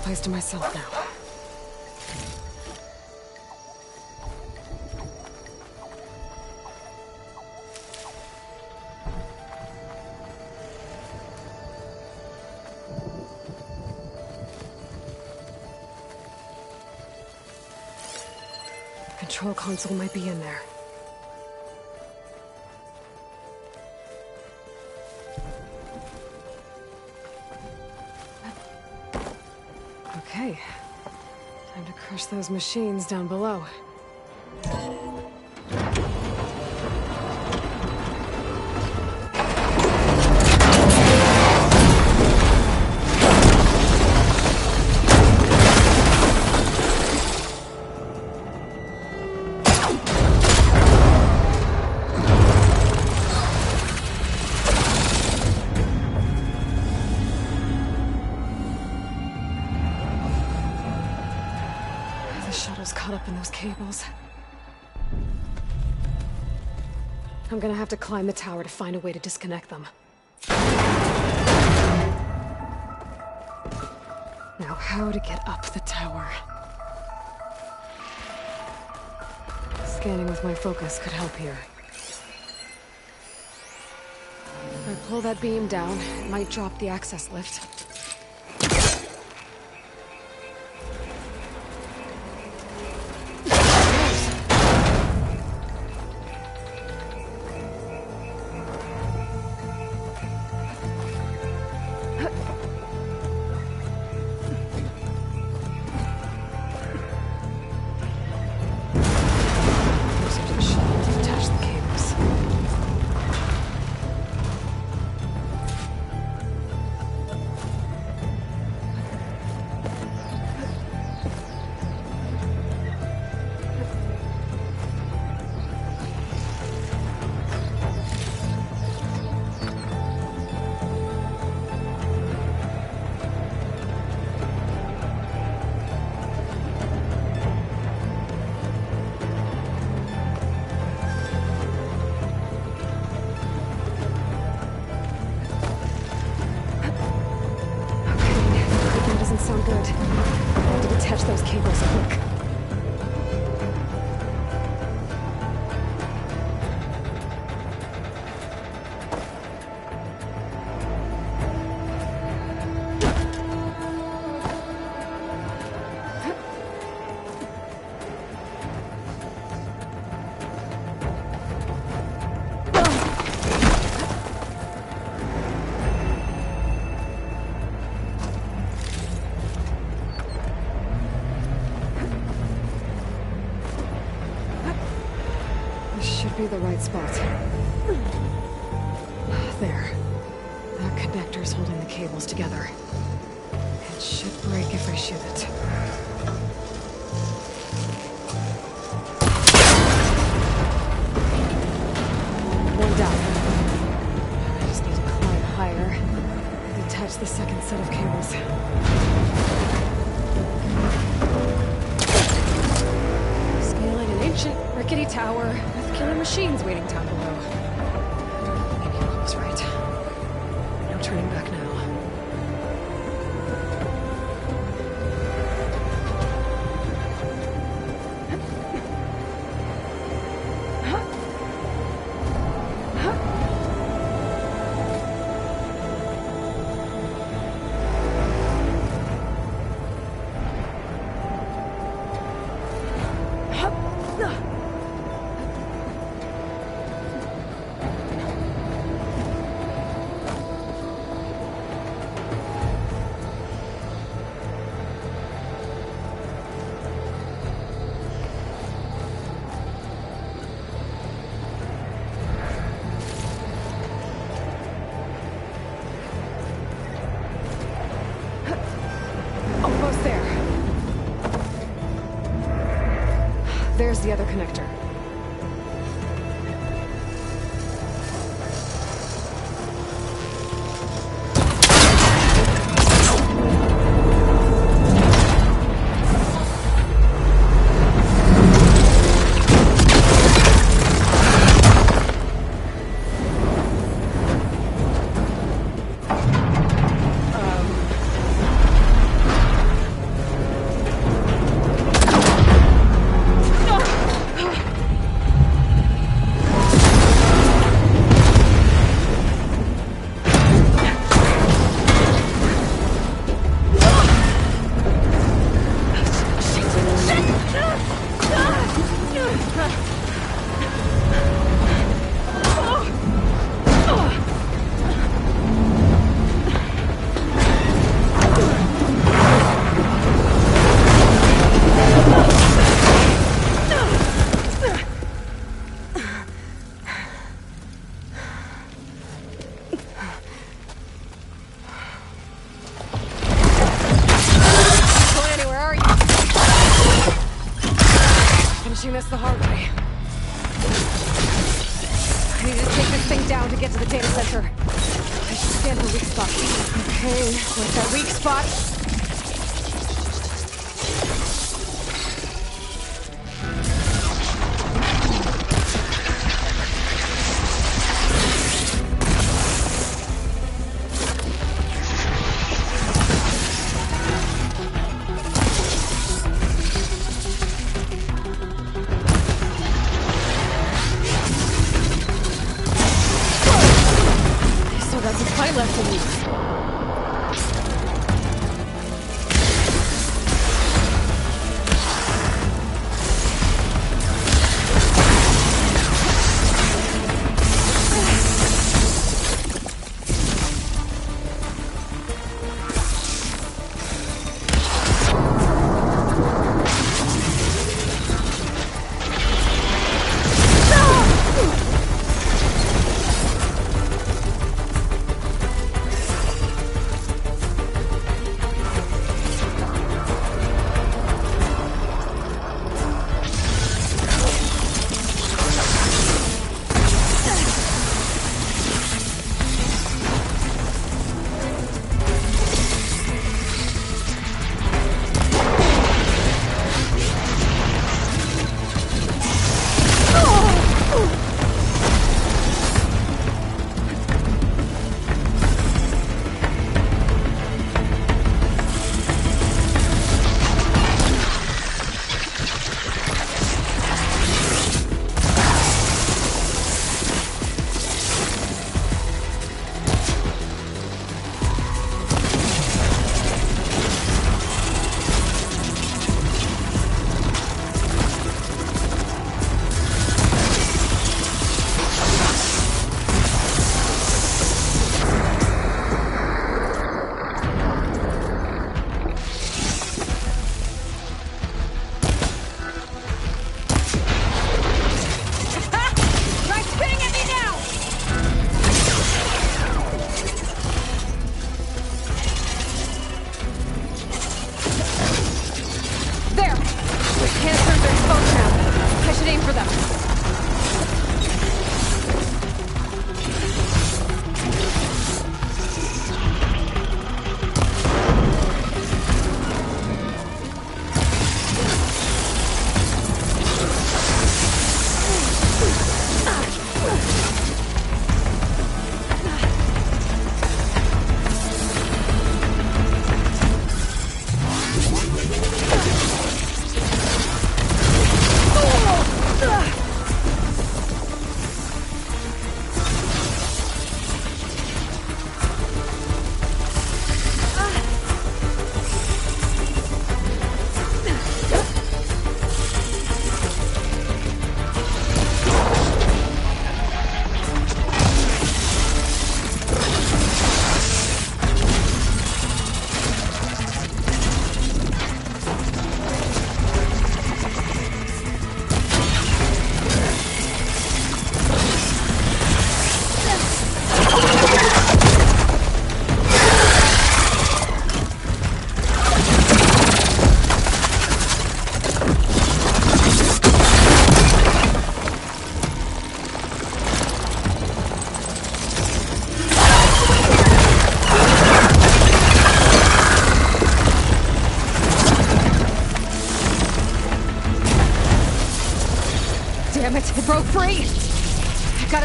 Place to myself now. Control console might be in there. Okay. Time to crush those machines down below. Caught up in those cables. I'm gonna have to climb the tower to find a way to disconnect them. Now, how to get up the tower? Scanning with my focus could help here. If I pull that beam down, it might drop the access lift. be the right spot. There. That connector's holding the cables together. It should break if I shoot it. One down. I just need to climb higher and detach the second set of cables. Scaling an ancient, rickety tower with killer machines waiting down below. Maybe I was right. No turning back now. Almost there. There's the other connector. This the hard way. I need to take this thing down to get to the data center. I should scan for weak spots. Okay, what's that weak spot? Left in these.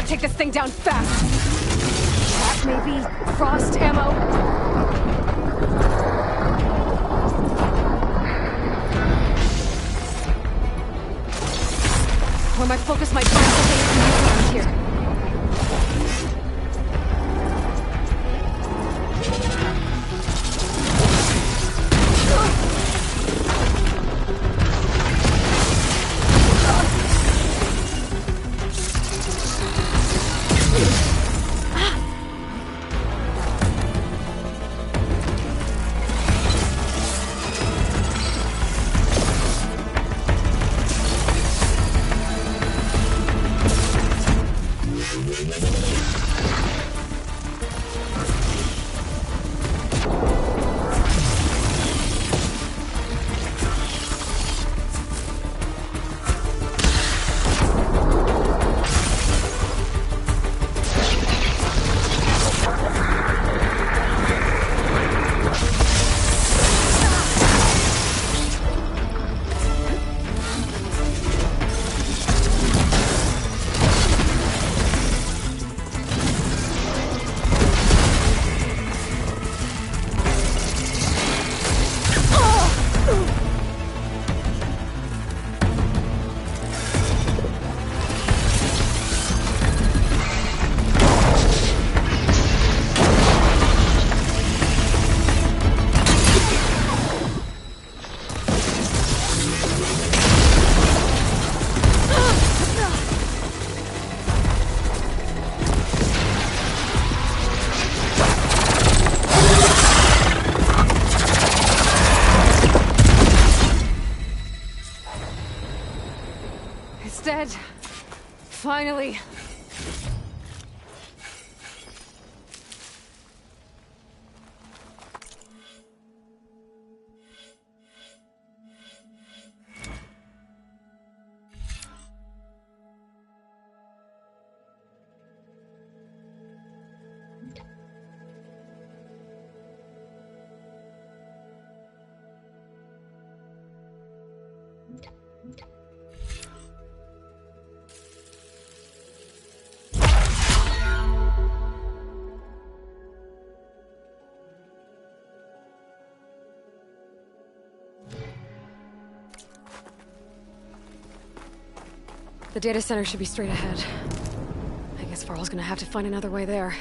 take this thing down fast. That maybe frost ammo. Or my focus might find something I can use around here. Dead. Finally. The data center should be straight ahead. I guess Varl's gonna have to find another way there.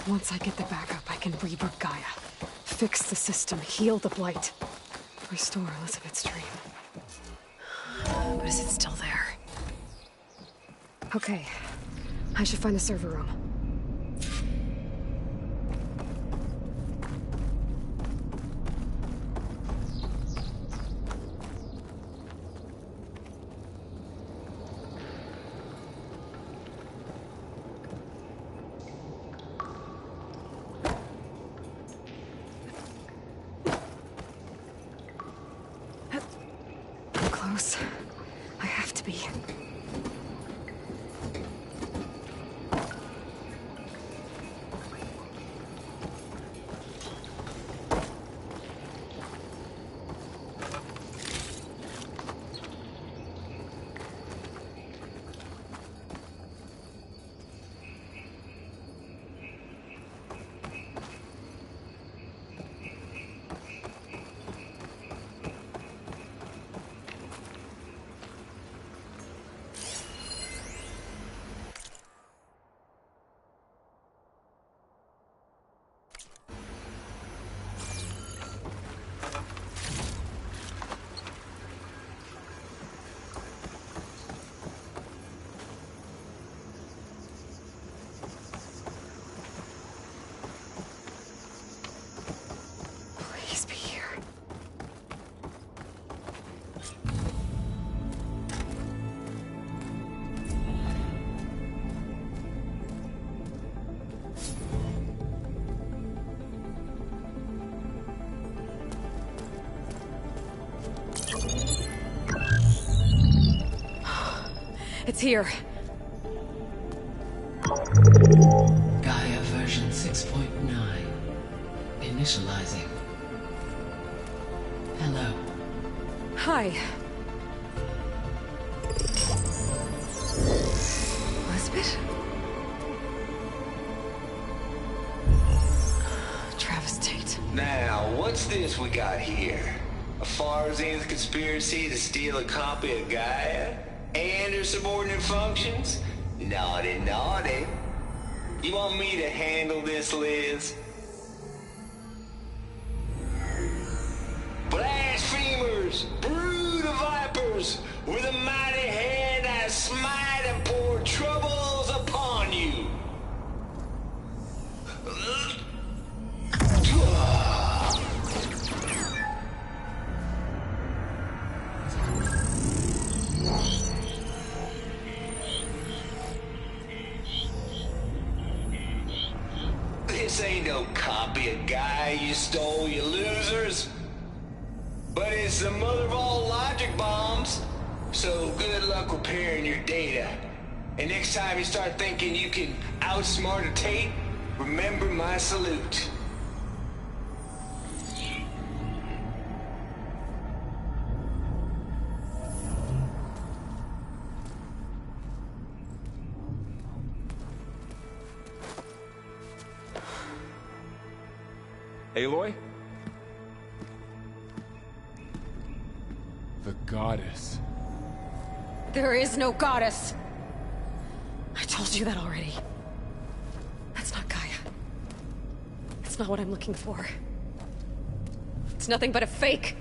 Once I get the backup, I can reboot Gaia. Fix the system, heal the Blight. Restore Elizabeth's dream. But is it still there? Okay. I should find the server room. I'm close. I have to be. Please be here. It's here. Gaia version 6.9. Initializing. Hello. Hi. Elizabeth? Travis Tate. Now, what's this we got here? A Farzian's conspiracy to steal a copy of Gaia? And her subordinate functions? Naughty, naughty. You want me to handle this, Liz? Blasphemers! Brood of vipers! With a mighty hand I smite and pour troubles upon you! This ain't no copy of Gaia you stole, you losers. But it's the mother of all logic bombs. So good luck repairing your data. And next time you start thinking you can outsmart a Tate, remember my salute. Aloy? The goddess. There is no goddess. I told you that already. That's not Gaia. It's not what I'm looking for. It's nothing but a fake.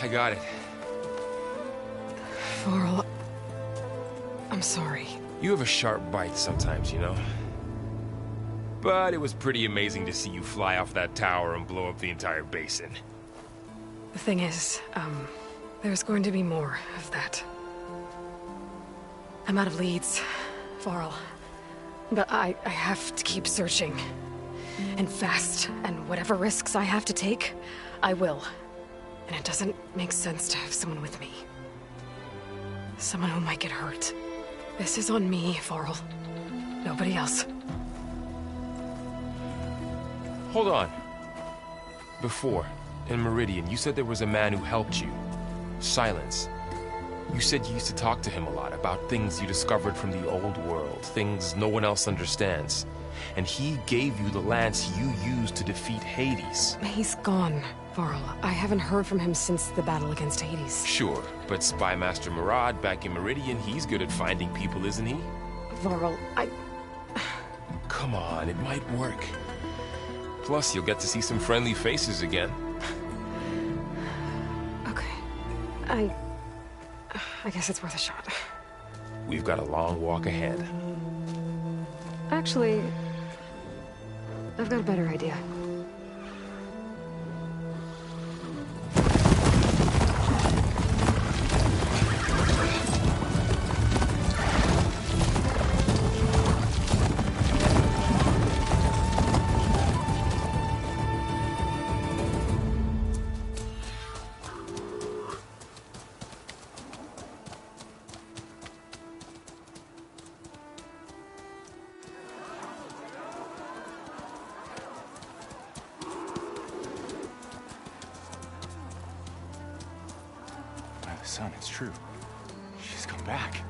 I got it. Varl, I'm sorry. You have a sharp bite sometimes, you know? But it was pretty amazing to see you fly off that tower and blow up the entire basin. The thing is, there's going to be more of that. I'm out of leads, Varl. But I have to keep searching. And fast, and whatever risks I have to take, I will. And it doesn't make sense to have someone with me. Someone who might get hurt. This is on me, Varl. Nobody else. Hold on. Before, in Meridian, you said there was a man who helped you. Silence. You said you used to talk to him a lot about things you discovered from the old world, things no one else understands. And he gave you the lance you used to defeat Hades. He's gone, Varl. I haven't heard from him since the battle against Hades. Sure, but Spy Master Murad back in Meridian, he's good at finding people, isn't he? Varl, Come on, it might work. Plus, you'll get to see some friendly faces again. Okay. I guess it's worth a shot. We've got a long walk ahead. Actually, I've got a better idea. Son, it's true. She's come back.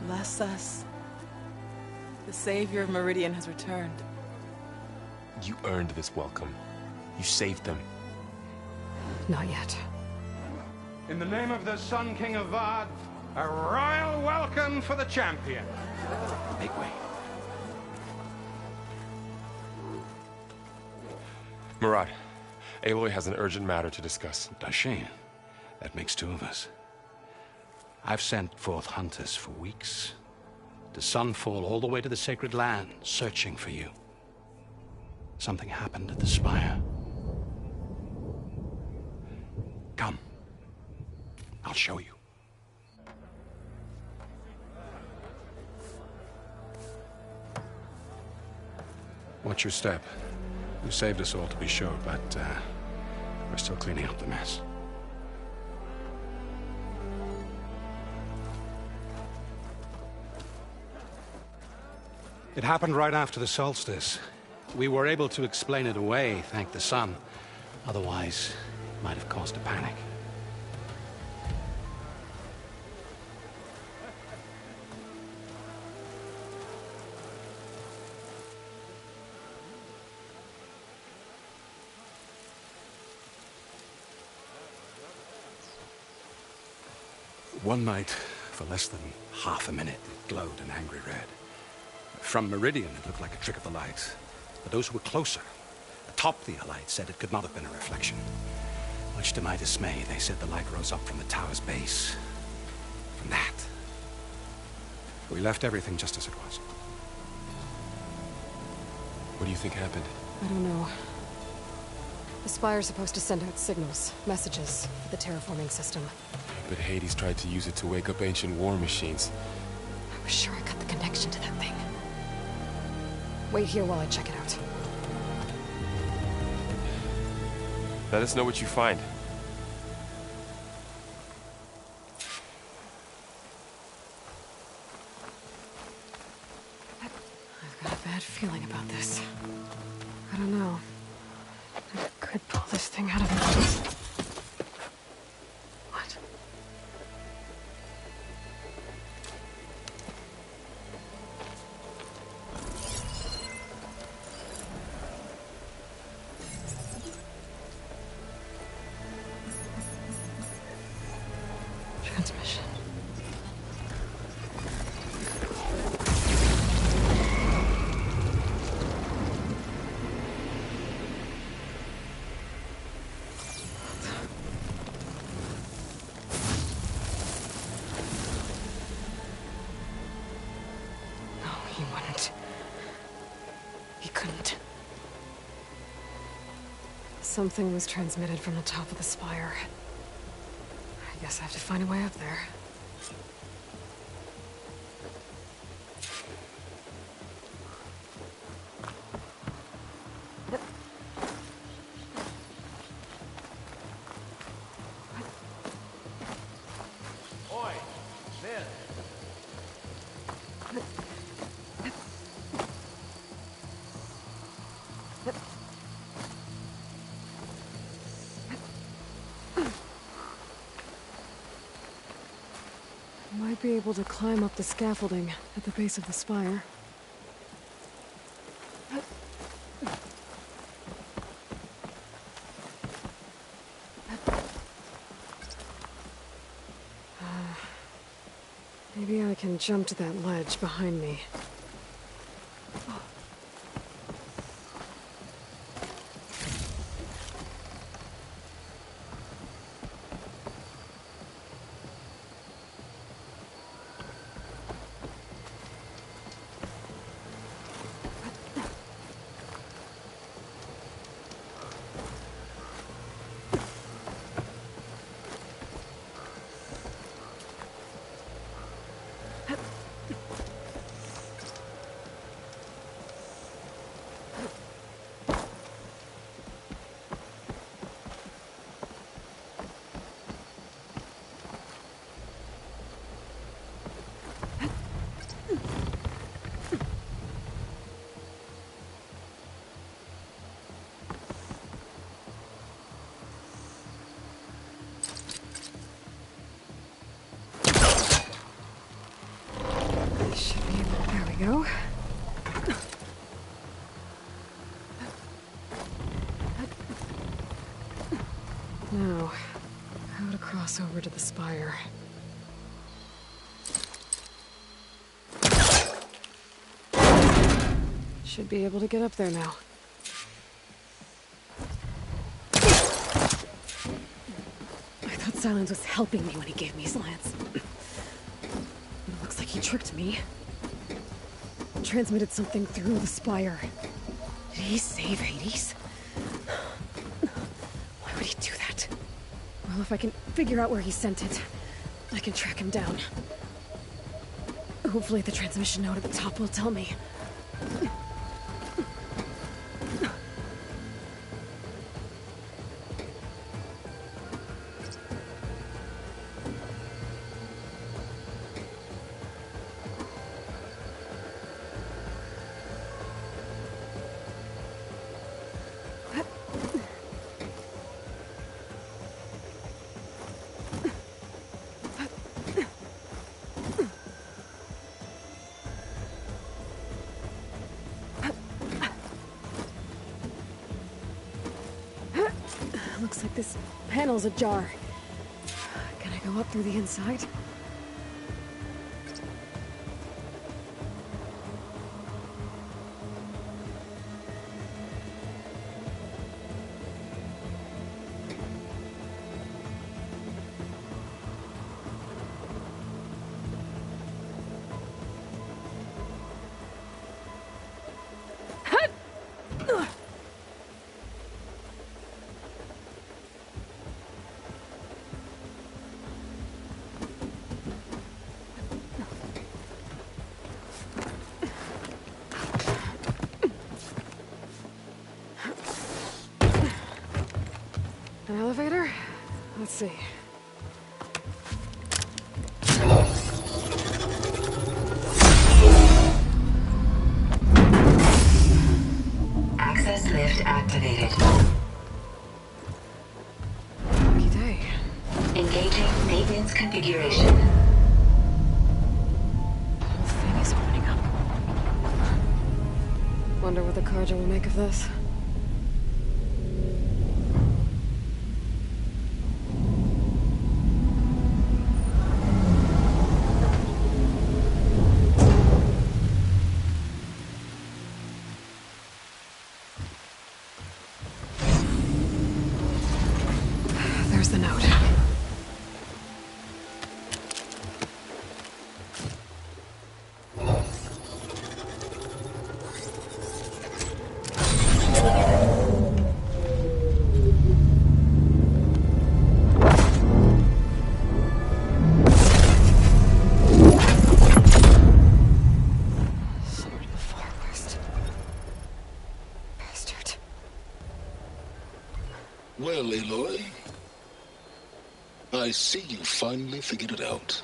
Bless us. The savior of Meridian has returned. You earned this welcome. You saved them. Not yet. In the name of the Sun King of Vard, a royal welcome for the champion. Make way. Murad, Aloy has an urgent matter to discuss. Dashane, that makes two of us. I've sent forth hunters for weeks, to Sunfall all the way to the Sacred Land, searching for you. Something happened at the Spire. Come. I'll show you. Watch your step. You saved us all, to be sure, but we're still cleaning up the mess. It happened right after the solstice. We were able to explain it away, thank the sun. Otherwise, it might have caused a panic. One night, for less than half a minute, it glowed an angry red. From Meridian, it looked like a trick of the light. But those who were closer, atop the light, said it could not have been a reflection. Much to my dismay, they said the light rose up from the tower's base. From that. We left everything just as it was. What do you think happened? I don't know. The Spire's supposed to send out signals, messages, for the terraforming system. But Hades tried to use it to wake up ancient war machines. I was sure I got the connection to that thing. Wait here while I check it out. Let us know what you find. I've got a bad feeling about this. I don't know. I could pull this thing out of me. What? Transmission. No, he wouldn't. He couldn't. Something was transmitted from the top of the spire. I guess I have to find a way up there. Oi, Liz. able to climb up the scaffolding at the base of the spire. Maybe I can jump to that ledge behind me. Go. Now, how to cross over to the spire. Should be able to get up there now. I thought Silence was helping me when he gave me his lance. It looks like he tricked me. Transmitted something through the spire. Did he save Hades? Why would he do that? Well, if I can figure out where he sent it, I can track him down. Hopefully the transmission node at the top will tell me. Looks like this panel's ajar. Can I go up through the inside? An elevator? Let's see. Access lift activated. Lucky day. Engaging maintenance configuration. The whole thing is opening up. Wonder what the Carja will make of this. There's the note. Sword of the Far West. Bastard. Well, Aloy, I see you finally figured it out.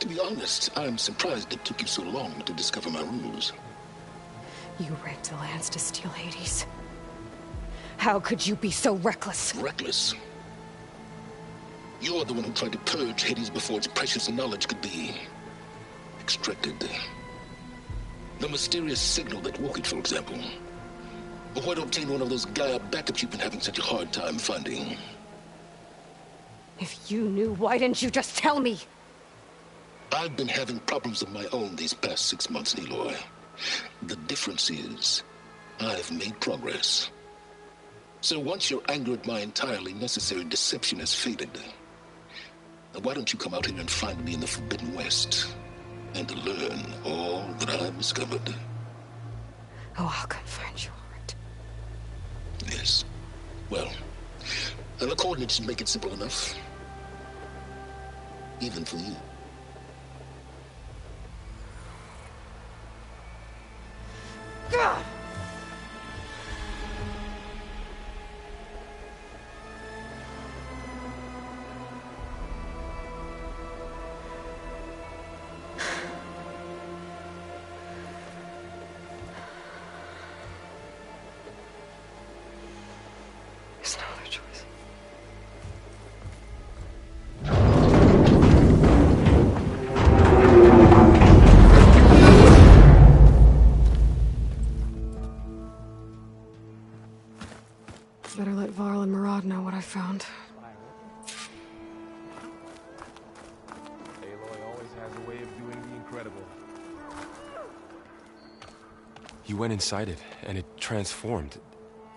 To be honest, I'm surprised it took you so long to discover my rules. You rigged the lance to steal Hades. How could you be so reckless? Reckless? You're the one who tried to purge Hades before its precious knowledge could be extracted. The mysterious signal that woke it, for example. Or why to obtain one of those Gaia backups you've been having such a hard time finding? If you knew, why didn't you just tell me? I've been having problems of my own these past 6 months, Aloy. The difference is, I've made progress. So once your anger at my entirely necessary deception has faded, why don't you come out here and find me in the Forbidden West and learn all that I've discovered? Oh, I'll come find you, all right? Yes. Well, and the coordinates should make it simple enough. Even for you. God! There's no other choice. Better let Varl and Murad know what I found. Aloy always has a way of doing the incredible. You went inside it, and it transformed.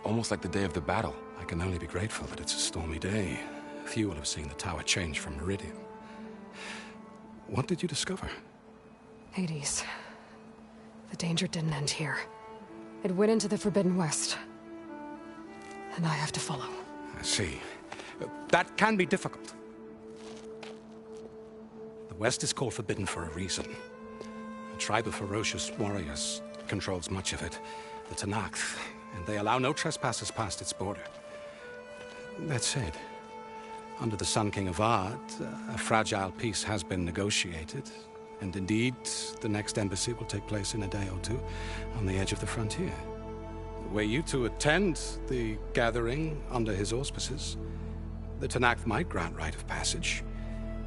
Almost like the day of the battle. I can only be grateful that it's a stormy day. Few will have seen the tower change from Meridian. What did you discover? Hades. The danger didn't end here. It went into the Forbidden West. And I have to follow. I see. That can be difficult. The West is called Forbidden for a reason. A tribe of ferocious warriors controls much of it. The Tenakth, and they allow no trespassers past its border. That said, under the Sun King Avad, a fragile peace has been negotiated, and indeed, the next embassy will take place in a day or two on the edge of the frontier. Were you to attend the gathering under his auspices, the Tenakth might grant right of passage,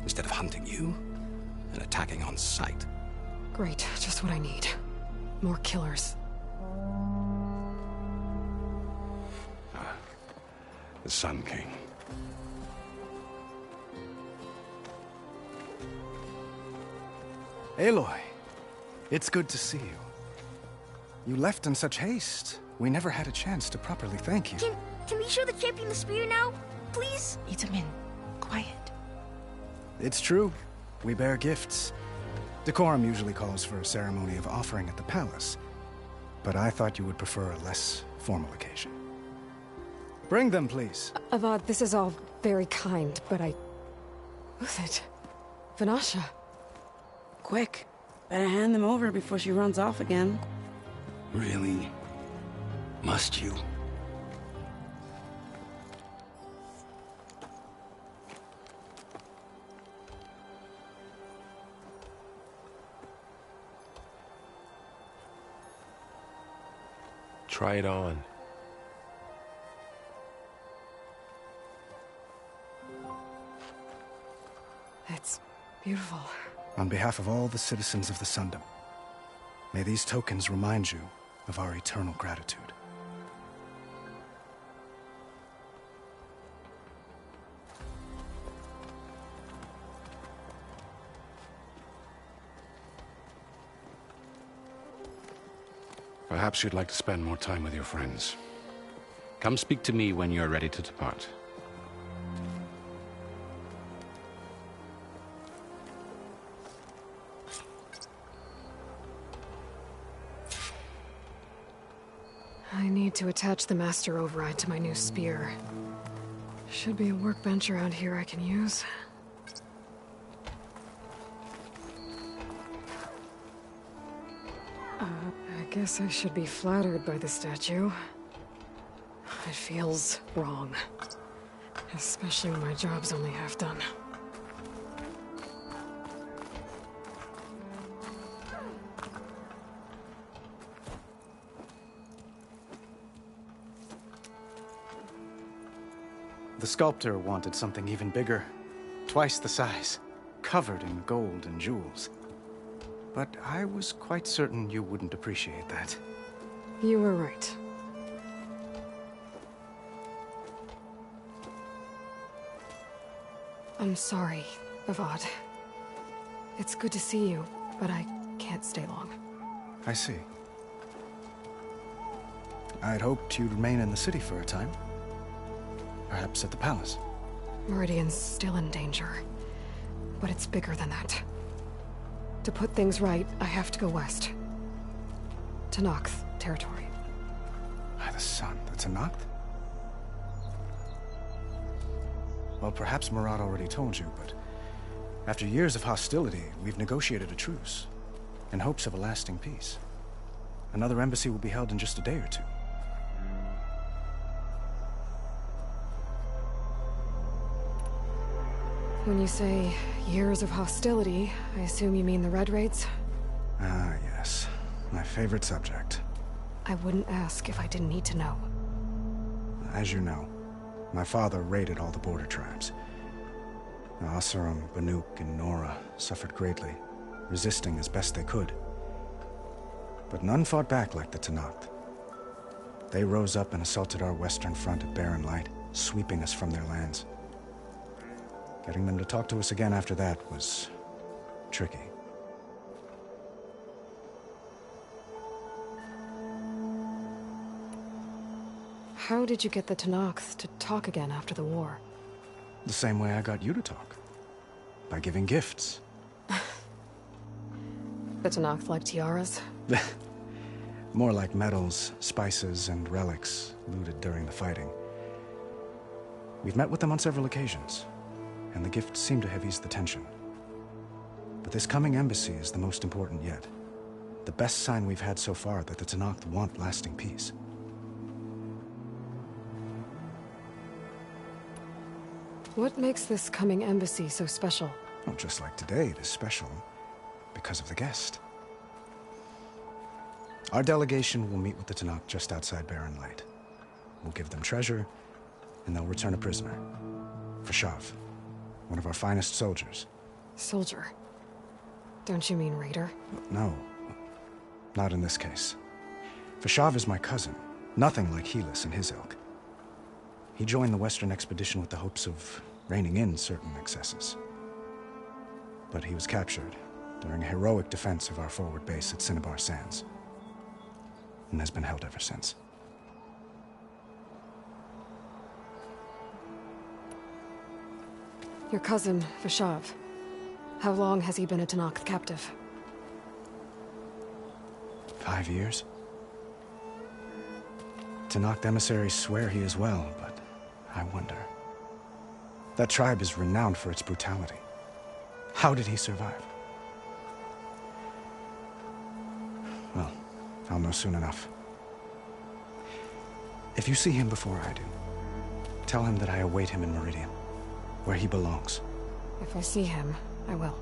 instead of hunting you and attacking on sight. Great, just what I need. More killers. The Sun King. Aloy, it's good to see you. You left in such haste. We never had a chance to properly thank you. Can we show the champion the spear now? Please? Itamin, quiet. It's true. We bear gifts. Decorum usually calls for a ceremony of offering at the palace. But I thought you would prefer a less formal occasion. Bring them, please. Avad, this is all very kind, but Who's it? Vanasha. Quick. Better hand them over before she runs off again. Really? Must you? Try it on. It's beautiful. On behalf of all the citizens of the Sundom, may these tokens remind you of our eternal gratitude. Perhaps you'd like to spend more time with your friends. Come speak to me when you're ready to depart. I need to attach the Master Override to my new spear. Should be a workbench around here I can use. I guess I should be flattered by the statue. It feels wrong. Especially when my job's only half done. The sculptor wanted something even bigger. twice the size, covered in gold and jewels. But I was quite certain you wouldn't appreciate that. You were right. I'm sorry, Avad. It's good to see you, but I can't stay long. I see. I'd hoped you'd remain in the city for a time. Perhaps at the palace. Meridian's still in danger. But it's bigger than that. To put things right, I have to go west. To Noct territory. By the sun, that's a Noct? Well, perhaps Murad already told you, but after years of hostility, we've negotiated a truce, in hopes of a lasting peace. Another embassy will be held in just a day or two. When you say years of hostility, I assume you mean the Red Raids? Ah, yes. My favorite subject. I wouldn't ask if I didn't need to know. As you know, my father raided all the border tribes. Oseram, Banuk, and Nora suffered greatly, resisting as best they could. But none fought back like the Tenakth. They rose up and assaulted our western front at Barren Light, sweeping us from their lands. Getting them to talk to us again after that was tricky. How did you get the Tenakth to talk again after the war? The same way I got you to talk. By giving gifts. The Tenakth like tiaras? More like medals, spices, and relics looted during the fighting. We've met with them on several occasions, and the gifts seem to have eased the tension. But this coming embassy is the most important yet. The best sign we've had so far that the Tenakth want lasting peace. What makes this coming embassy so special? Oh, just like today, it is special because of the guest. Our delegation will meet with the Tenakth just outside Barren Light. We'll give them treasure, and they'll return a prisoner. Fashav, one of our finest soldiers. Soldier? Don't you mean raider? No, not in this case. Fashav is my cousin, nothing like Helis and his ilk. He joined the Western expedition with the hopes of reining in certain excesses. But he was captured during a heroic defense of our forward base at Cinnabar Sands, and has been held ever since. Your cousin, Fashav. How long has he been a Tenakth captive? 5 years. Tenakth emissaries swear he is well, but I wonder. That tribe is renowned for its brutality. How did he survive? Well, I'll know soon enough. If you see him before I do, tell him that I await him in Meridian, where he belongs. If I see him, I will.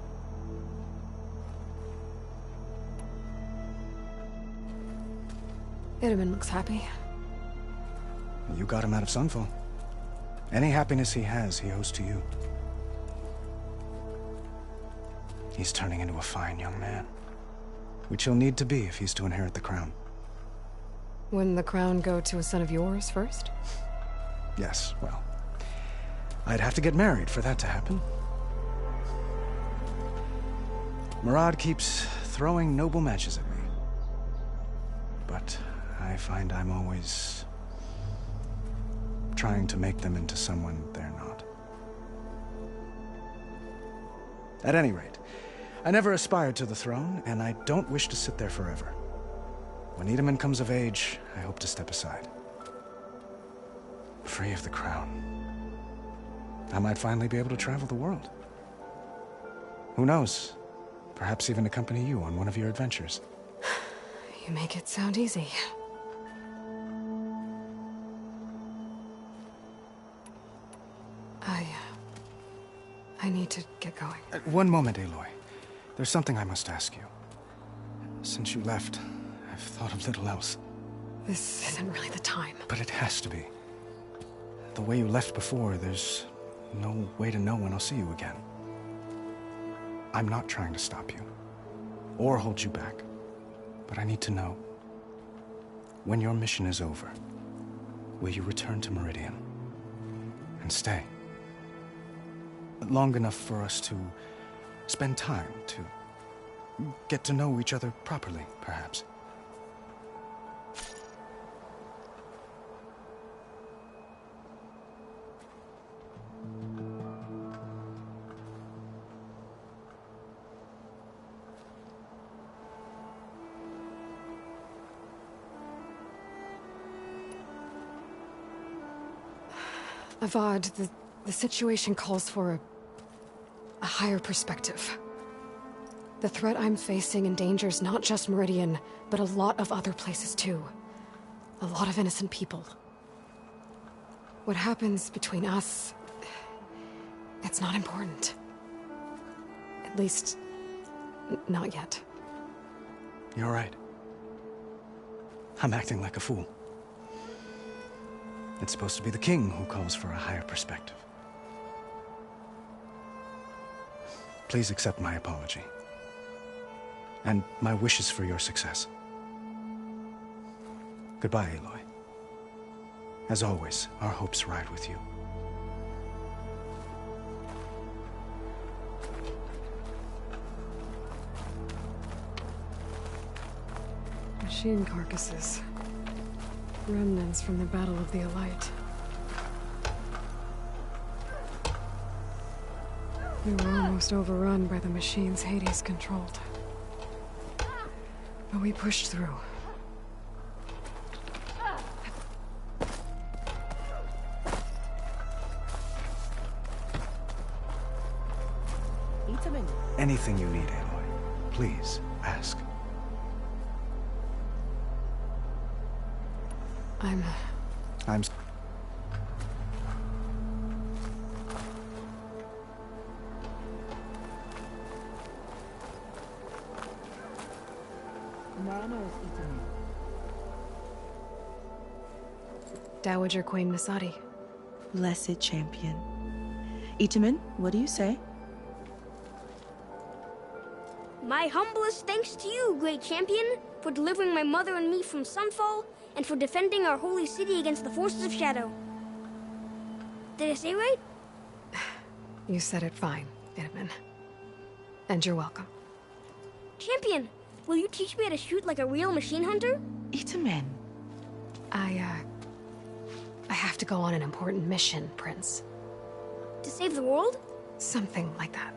Itamen looks happy. You got him out of Sunfall. Any happiness he has, he owes to you. He's turning into a fine young man, which he'll need to be if he's to inherit the crown. Wouldn't the crown go to a son of yours first? Yes, well, I'd have to get married for that to happen. Murad keeps throwing noble matches at me, but I find I'm always trying to make them into someone they're not. At any rate, I never aspired to the throne, and I don't wish to sit there forever. When Itamen comes of age, I hope to step aside. Free of the crown. I might finally be able to travel the world. Who knows? Perhaps even accompany you on one of your adventures. You make it sound easy. I need to get going. One moment, Aloy. There's something I must ask you. Since you left, I've thought of little else. This isn't really the time. But it has to be. The way you left before, there's no way to know when I'll see you again. I'm not trying to stop you, or hold you back, but I need to know, when your mission is over, will you return to Meridian and stay? Long enough for us to spend time, to get to know each other properly, perhaps. Avad, the situation calls for a higher perspective. The threat I'm facing endangers not just Meridian, but a lot of other places too. A lot of innocent people. What happens between us, it's not important. At least, not yet. You're right. I'm acting like a fool. It's supposed to be the king who calls for a higher perspective. Please accept my apology. And my wishes for your success. Goodbye, Aloy. As always, our hopes ride with you. Machine carcasses. Remnants from the Battle of the Elite. We were almost overrun by the machines Hades controlled. But we pushed through. Anything you need, Aloy, please ask. I'm... Dowager Queen Nasadi. Blessed champion. Itamen, what do you say? My humblest thanks to you, great champion, for delivering my mother and me from Sunfall, and for defending our holy city against the forces of Shadow. Did I say right? You said it fine, Itamen. And you're welcome. Champion, will you teach me how to shoot like a real machine hunter? Itamen. I have to go on an important mission, Prince. To save the world? Something like that.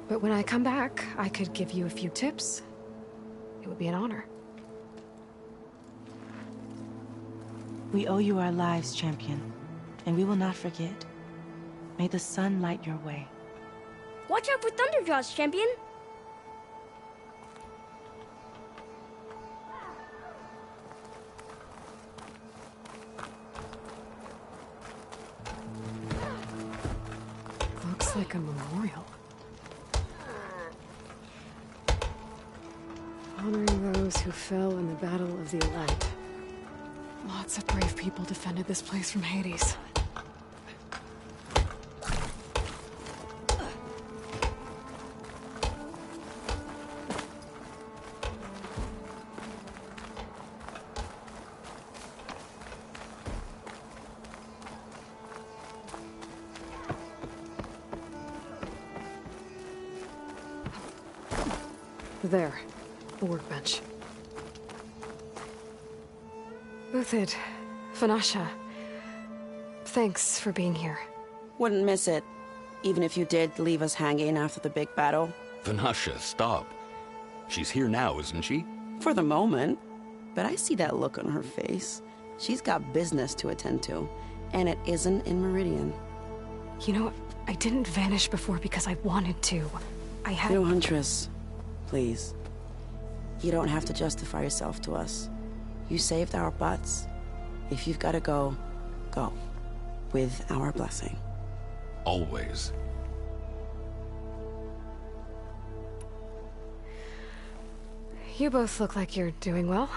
But when I come back, I could give you a few tips. It would be an honor. We owe you our lives, champion, and we will not forget. May the sun light your way. Watch out for Thunderjaws, champion! Looks like a memorial. Honoring those who fell in the Battle of the Elite. Lots of brave people defended this place from Hades. There. The workbench. Uthid, Vanasha, thanks for being here. Wouldn't miss it, even if you did leave us hanging after the big battle. Vanasha, stop. She's here now, isn't she? For the moment. But I see that look on her face. She's got business to attend to, and it isn't in Meridian. You know, I didn't vanish before because I wanted to. I had... No, Huntress. Please. You don't have to justify yourself to us. You saved our butts. If you've got to go, go. With our blessing. Always. You both look like you're doing well.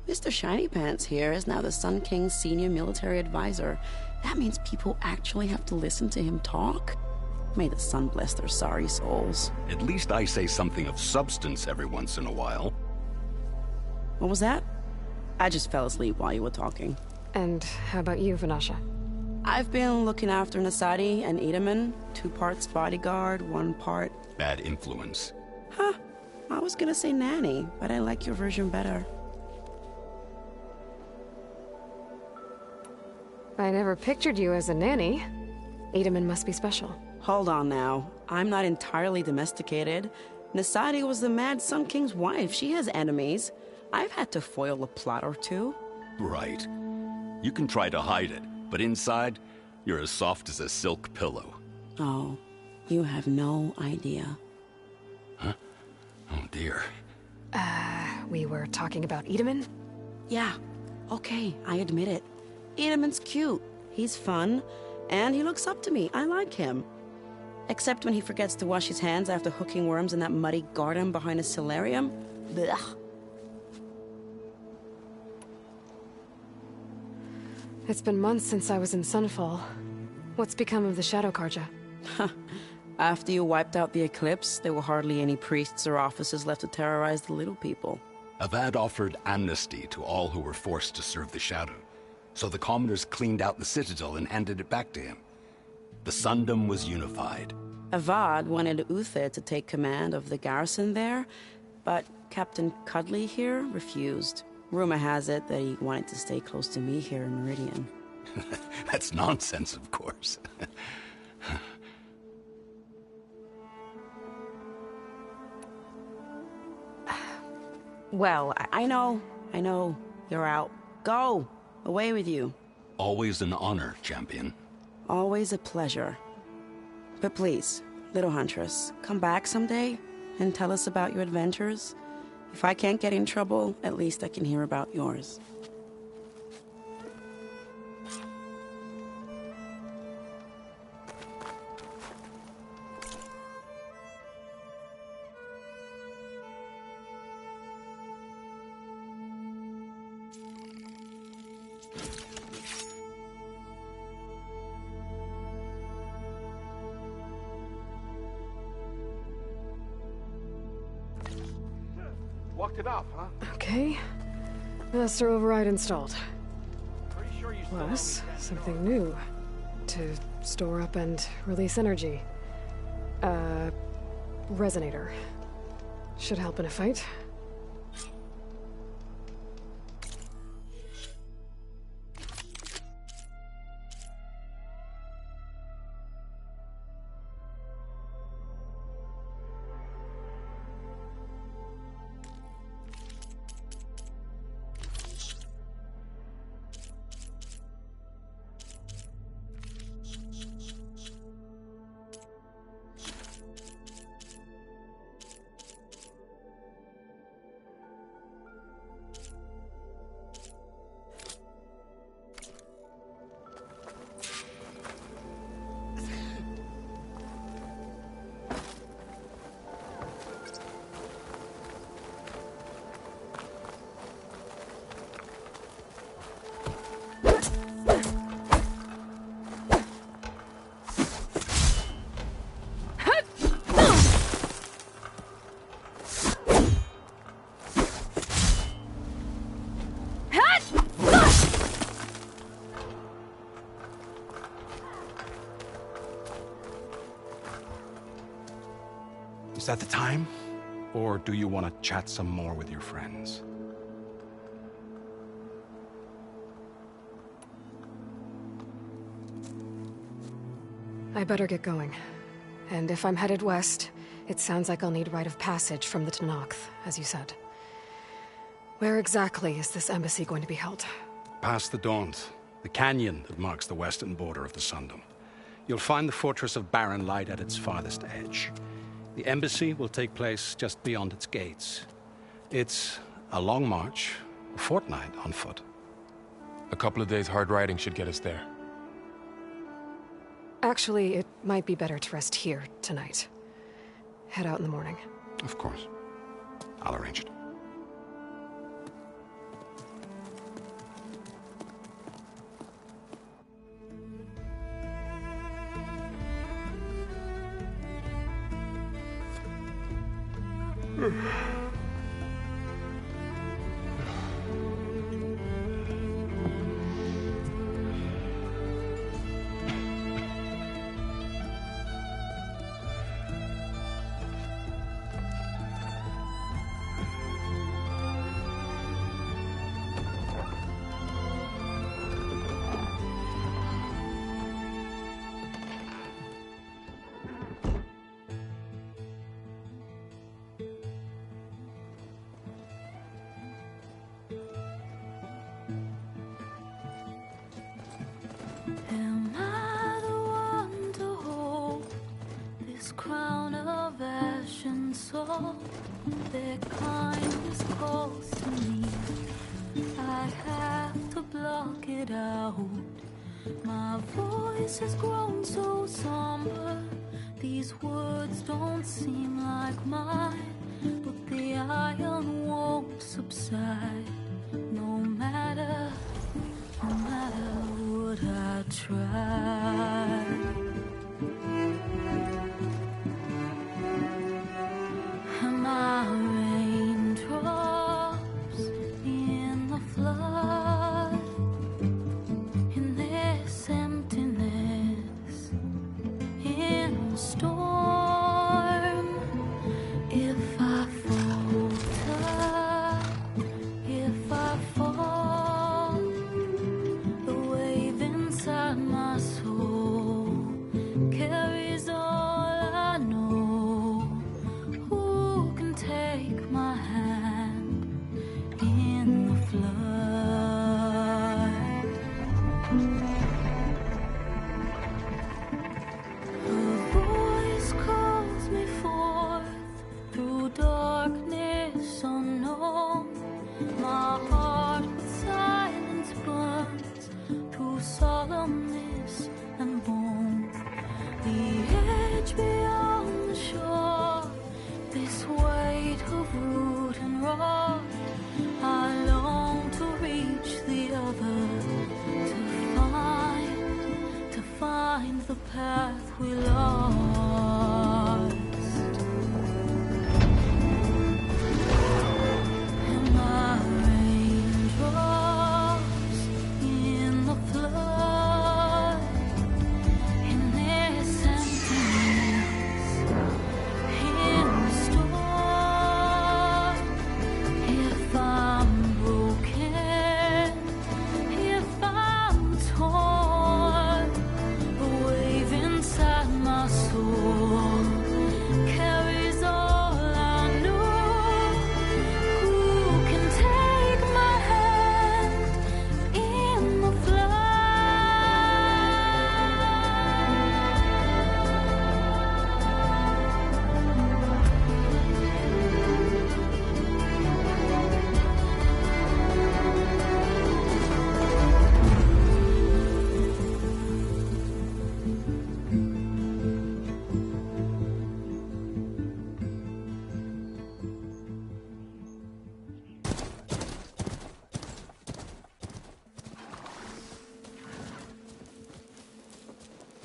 Mr. Shiny Pants here is now the Sun King's senior military advisor. That means people actually have to listen to him talk? May the sun bless their sorry souls. At least I say something of substance every once in a while. What was that? I just fell asleep while you were talking. And how about you, Vanasha? I've been looking after Nasadi and Edaman. 2 parts bodyguard, 1 part... Bad influence. Huh. I was gonna say nanny, but I like your version better. I never pictured you as a nanny. Edaman must be special. Hold on now. I'm not entirely domesticated. Nasadi was the Mad Sun King's wife. She has enemies. I've had to foil a plot or 2. Right. You can try to hide it, but inside, you're as soft as a silk pillow. Oh, you have no idea. Huh? Oh dear. We were talking about Edaman? Yeah. Okay, I admit it. Edaman's cute. He's fun. And he looks up to me. I like him. Except when he forgets to wash his hands after hooking worms in that muddy garden behind a solarium. Blech. It's been months since I was in Sunfall. What's become of the Shadow Carja? After you wiped out the Eclipse, there were hardly any priests or officers left to terrorize the little people. Avad offered amnesty to all who were forced to serve the Shadow. So the commoners cleaned out the Citadel and handed it back to him. The Sundom was unified. Avad wanted Uther to take command of the garrison there, but Captain Cudley here refused. Rumor has it that he wanted to stay close to me here in Meridian. That's nonsense, of course. Well, I know. You're out. Go! Away with you. Always an honor, champion. Always a pleasure. But please, little Huntress, come back someday and tell us about your adventures. If I can't get in trouble, at least I can hear about yours. Locked it up, huh? Okay. Master override installed. Pretty sure you Plus, something new. To store up and release energy. Resonator. Should help in a fight. Is that the time? Or do you want to chat some more with your friends? I better get going. And if I'm headed west, it sounds like I'll need rite of passage from the Tenakth, as you said. Where exactly is this embassy going to be held? Past the Daunt, the canyon that marks the western border of the Sundom. You'll find the fortress of Barren Light at its farthest edge. The embassy will take place just beyond its gates. It's a long march, a fortnight on foot. A couple of days hard riding should get us there. Actually, it might be better to rest here tonight. Head out in the morning. Of course. I'll arrange it. soul, their kindness calls to me. I have to block it out. My voice has grown so somber. These words don't seem like mine, but the iron won't subside. No matter what I try. My raindrops in the flood, in this emptiness, in a storm. If I falter, if I fall, the wave inside my soul carries all I know. Who can take my hand in the flood? A voice calls me forth through darkness unknown. My heart with silence burns through solemnness and bone. The edge beyond the shore, this weight of root and rod, I long to reach the other, to find the path we lost. And my raindrops in the flood, in this emptiness, in the storm. If I'm broken, if I'm torn, the wave inside my soul carries all I know. Who can take my hand in the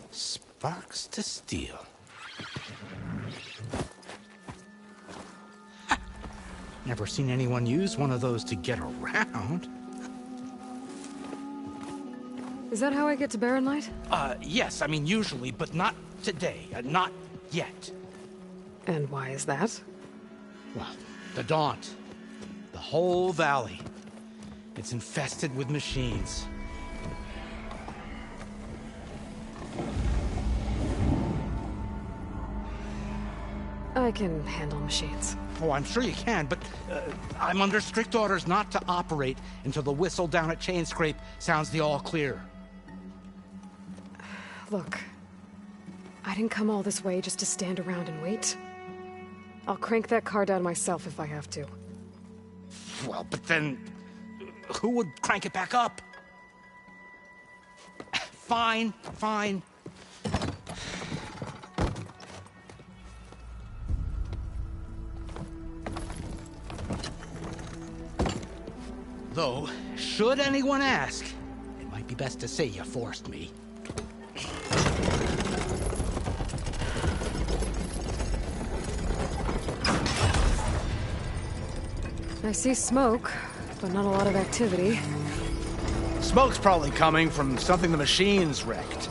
Sparks to steel. Never seen anyone use one of those to get around. Is that how I get to Barren Light? Yes, I mean usually, but not today. Not yet. And why is that? Well, the Daunt. The whole valley. It's infested with machines. I can handle machines. Oh, I'm sure you can, but I'm under strict orders not to operate until the whistle down at Chainscrape sounds the all clear. Look, I didn't come all this way just to stand around and wait. I'll crank that car down myself if I have to. Well, but then who would crank it back up? Fine, fine. Though, should anyone ask, it might be best to say you forced me. I see smoke, but not a lot of activity. Smoke's probably coming from something the machines wrecked.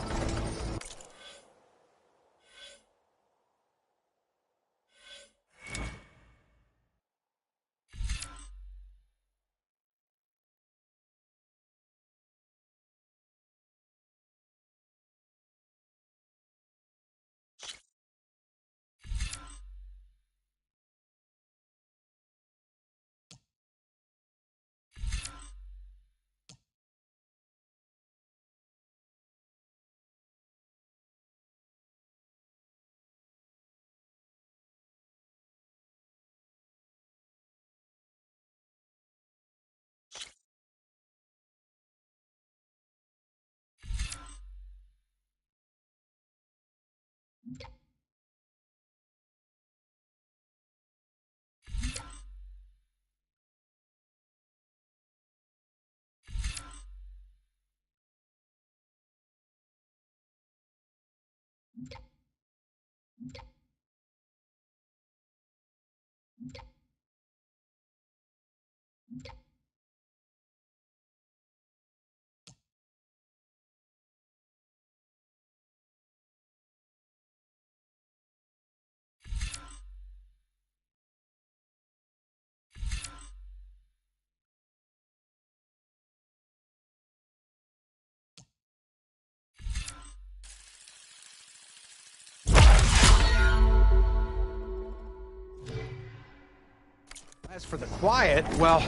As for the quiet, well,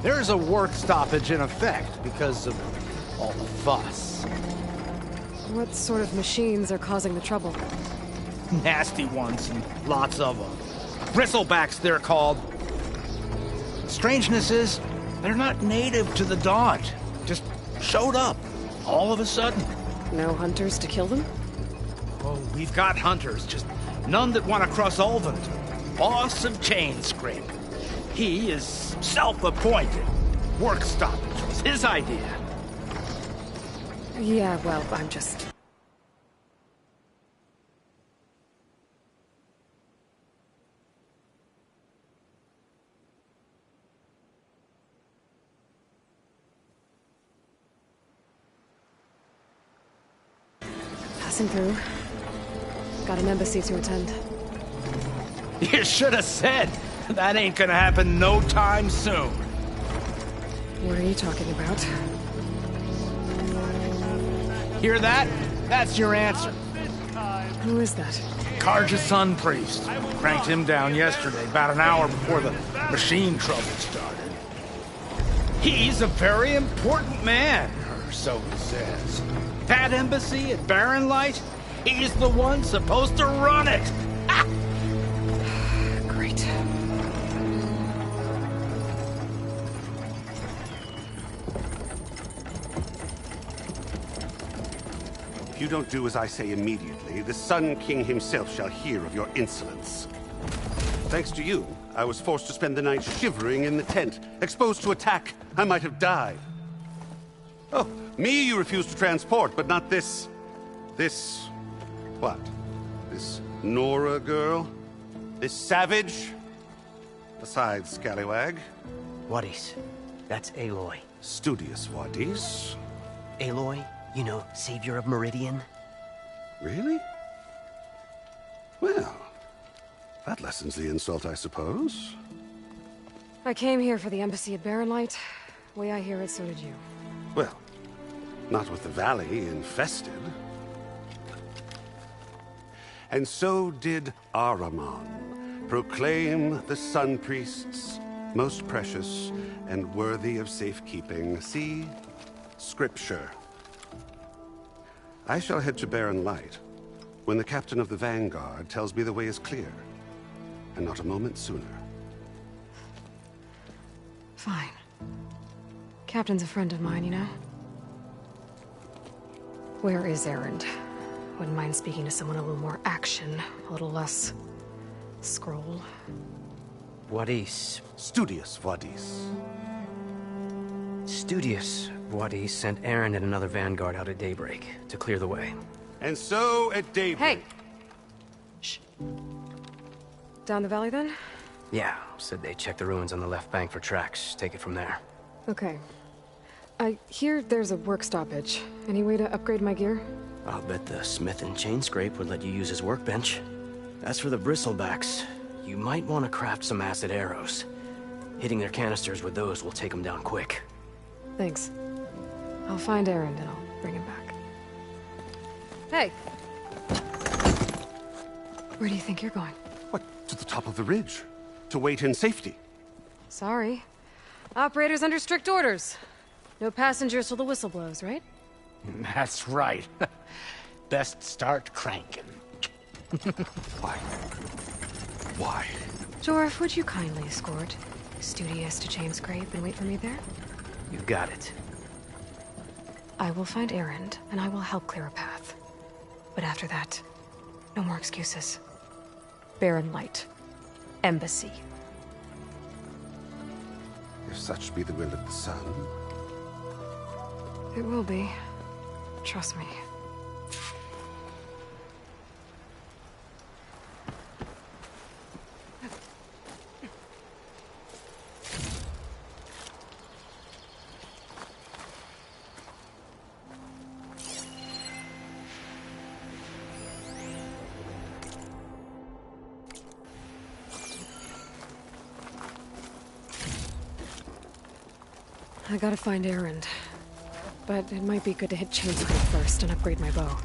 there's a work stoppage in effect because of all the fuss. What sort of machines are causing the trouble? Nasty ones, and lots of them. Bristlebacks, they're called. Strangeness is, they're not native to the Daunt. Just showed up, all of a sudden. No hunters to kill them? Oh, we've got hunters, just none that want to cross Ulvund. Boss of Chainscrape. He is self-appointed. Work stoppage was his idea. Yeah, well, I'm just... Passing through. Got an embassy to attend. You should have said. That ain't gonna happen no time soon. What are you talking about? Hear that? That's your answer. Who is that? Karja's Sun Priest. Cranked him down yesterday, about an hour before the machine trouble started. He's a very important man, or so he says. That embassy at Barren Light, he's the one supposed to run it. Ah! Great. If you don't do as I say immediately, the Sun King himself shall hear of your insolence. Thanks to you, I was forced to spend the night shivering in the tent. Exposed to attack, I might have died. Oh, me you refuse to transport, but not this... what? This Nora girl? This savage? Besides, scallywag. Wadis. That's Aloy. Studious Wadis. Aloy, you know, savior of Meridian. Really? Well, that lessens the insult, I suppose. I came here for the embassy at Barren Light. Way I hear it, so did you. Well, not with the valley infested. And so did Ahriman proclaim the Sun Priests most precious and worthy of safekeeping. See? Scripture. I shall head to Barren Light when the captain of the Vanguard tells me the way is clear, and not a moment sooner. Fine. Captain's a friend of mine, you know? Where is Erend? Wouldn't mind speaking to someone a little more action, a little less... scroll. Wadis. Studious Wadis. Studious Wadis sent Erend and another Vanguard out at daybreak to clear the way. And so at daybreak... Hey! Shh. Down the valley, then? Yeah, said they check the ruins on the left bank for tracks. Take it from there. Okay. I hear there's a work stoppage. Any way to upgrade my gear? I'll bet the smith in Chainscrape would let you use his workbench. As for the Bristlebacks, you might want to craft some acid arrows. Hitting their canisters with those will take them down quick. Thanks. I'll find Erend and I'll bring him back. Hey! Where do you think you're going? What, to the top of the ridge? To wait in safety? Sorry. Operator's under strict orders. No passengers till the whistle blows, right? That's right. Best start cranking. Why? Why? Jorf, would you kindly escort Studious to Chainscrape and wait for me there? You got it. I will find Erend, and I will help clear a path. But after that, No more excuses. Barren Light. Embassy. If such be the will of the sun. It will be. Trust me. I gotta find Erend. But it might be good to hit Chainscrape first and upgrade my bow.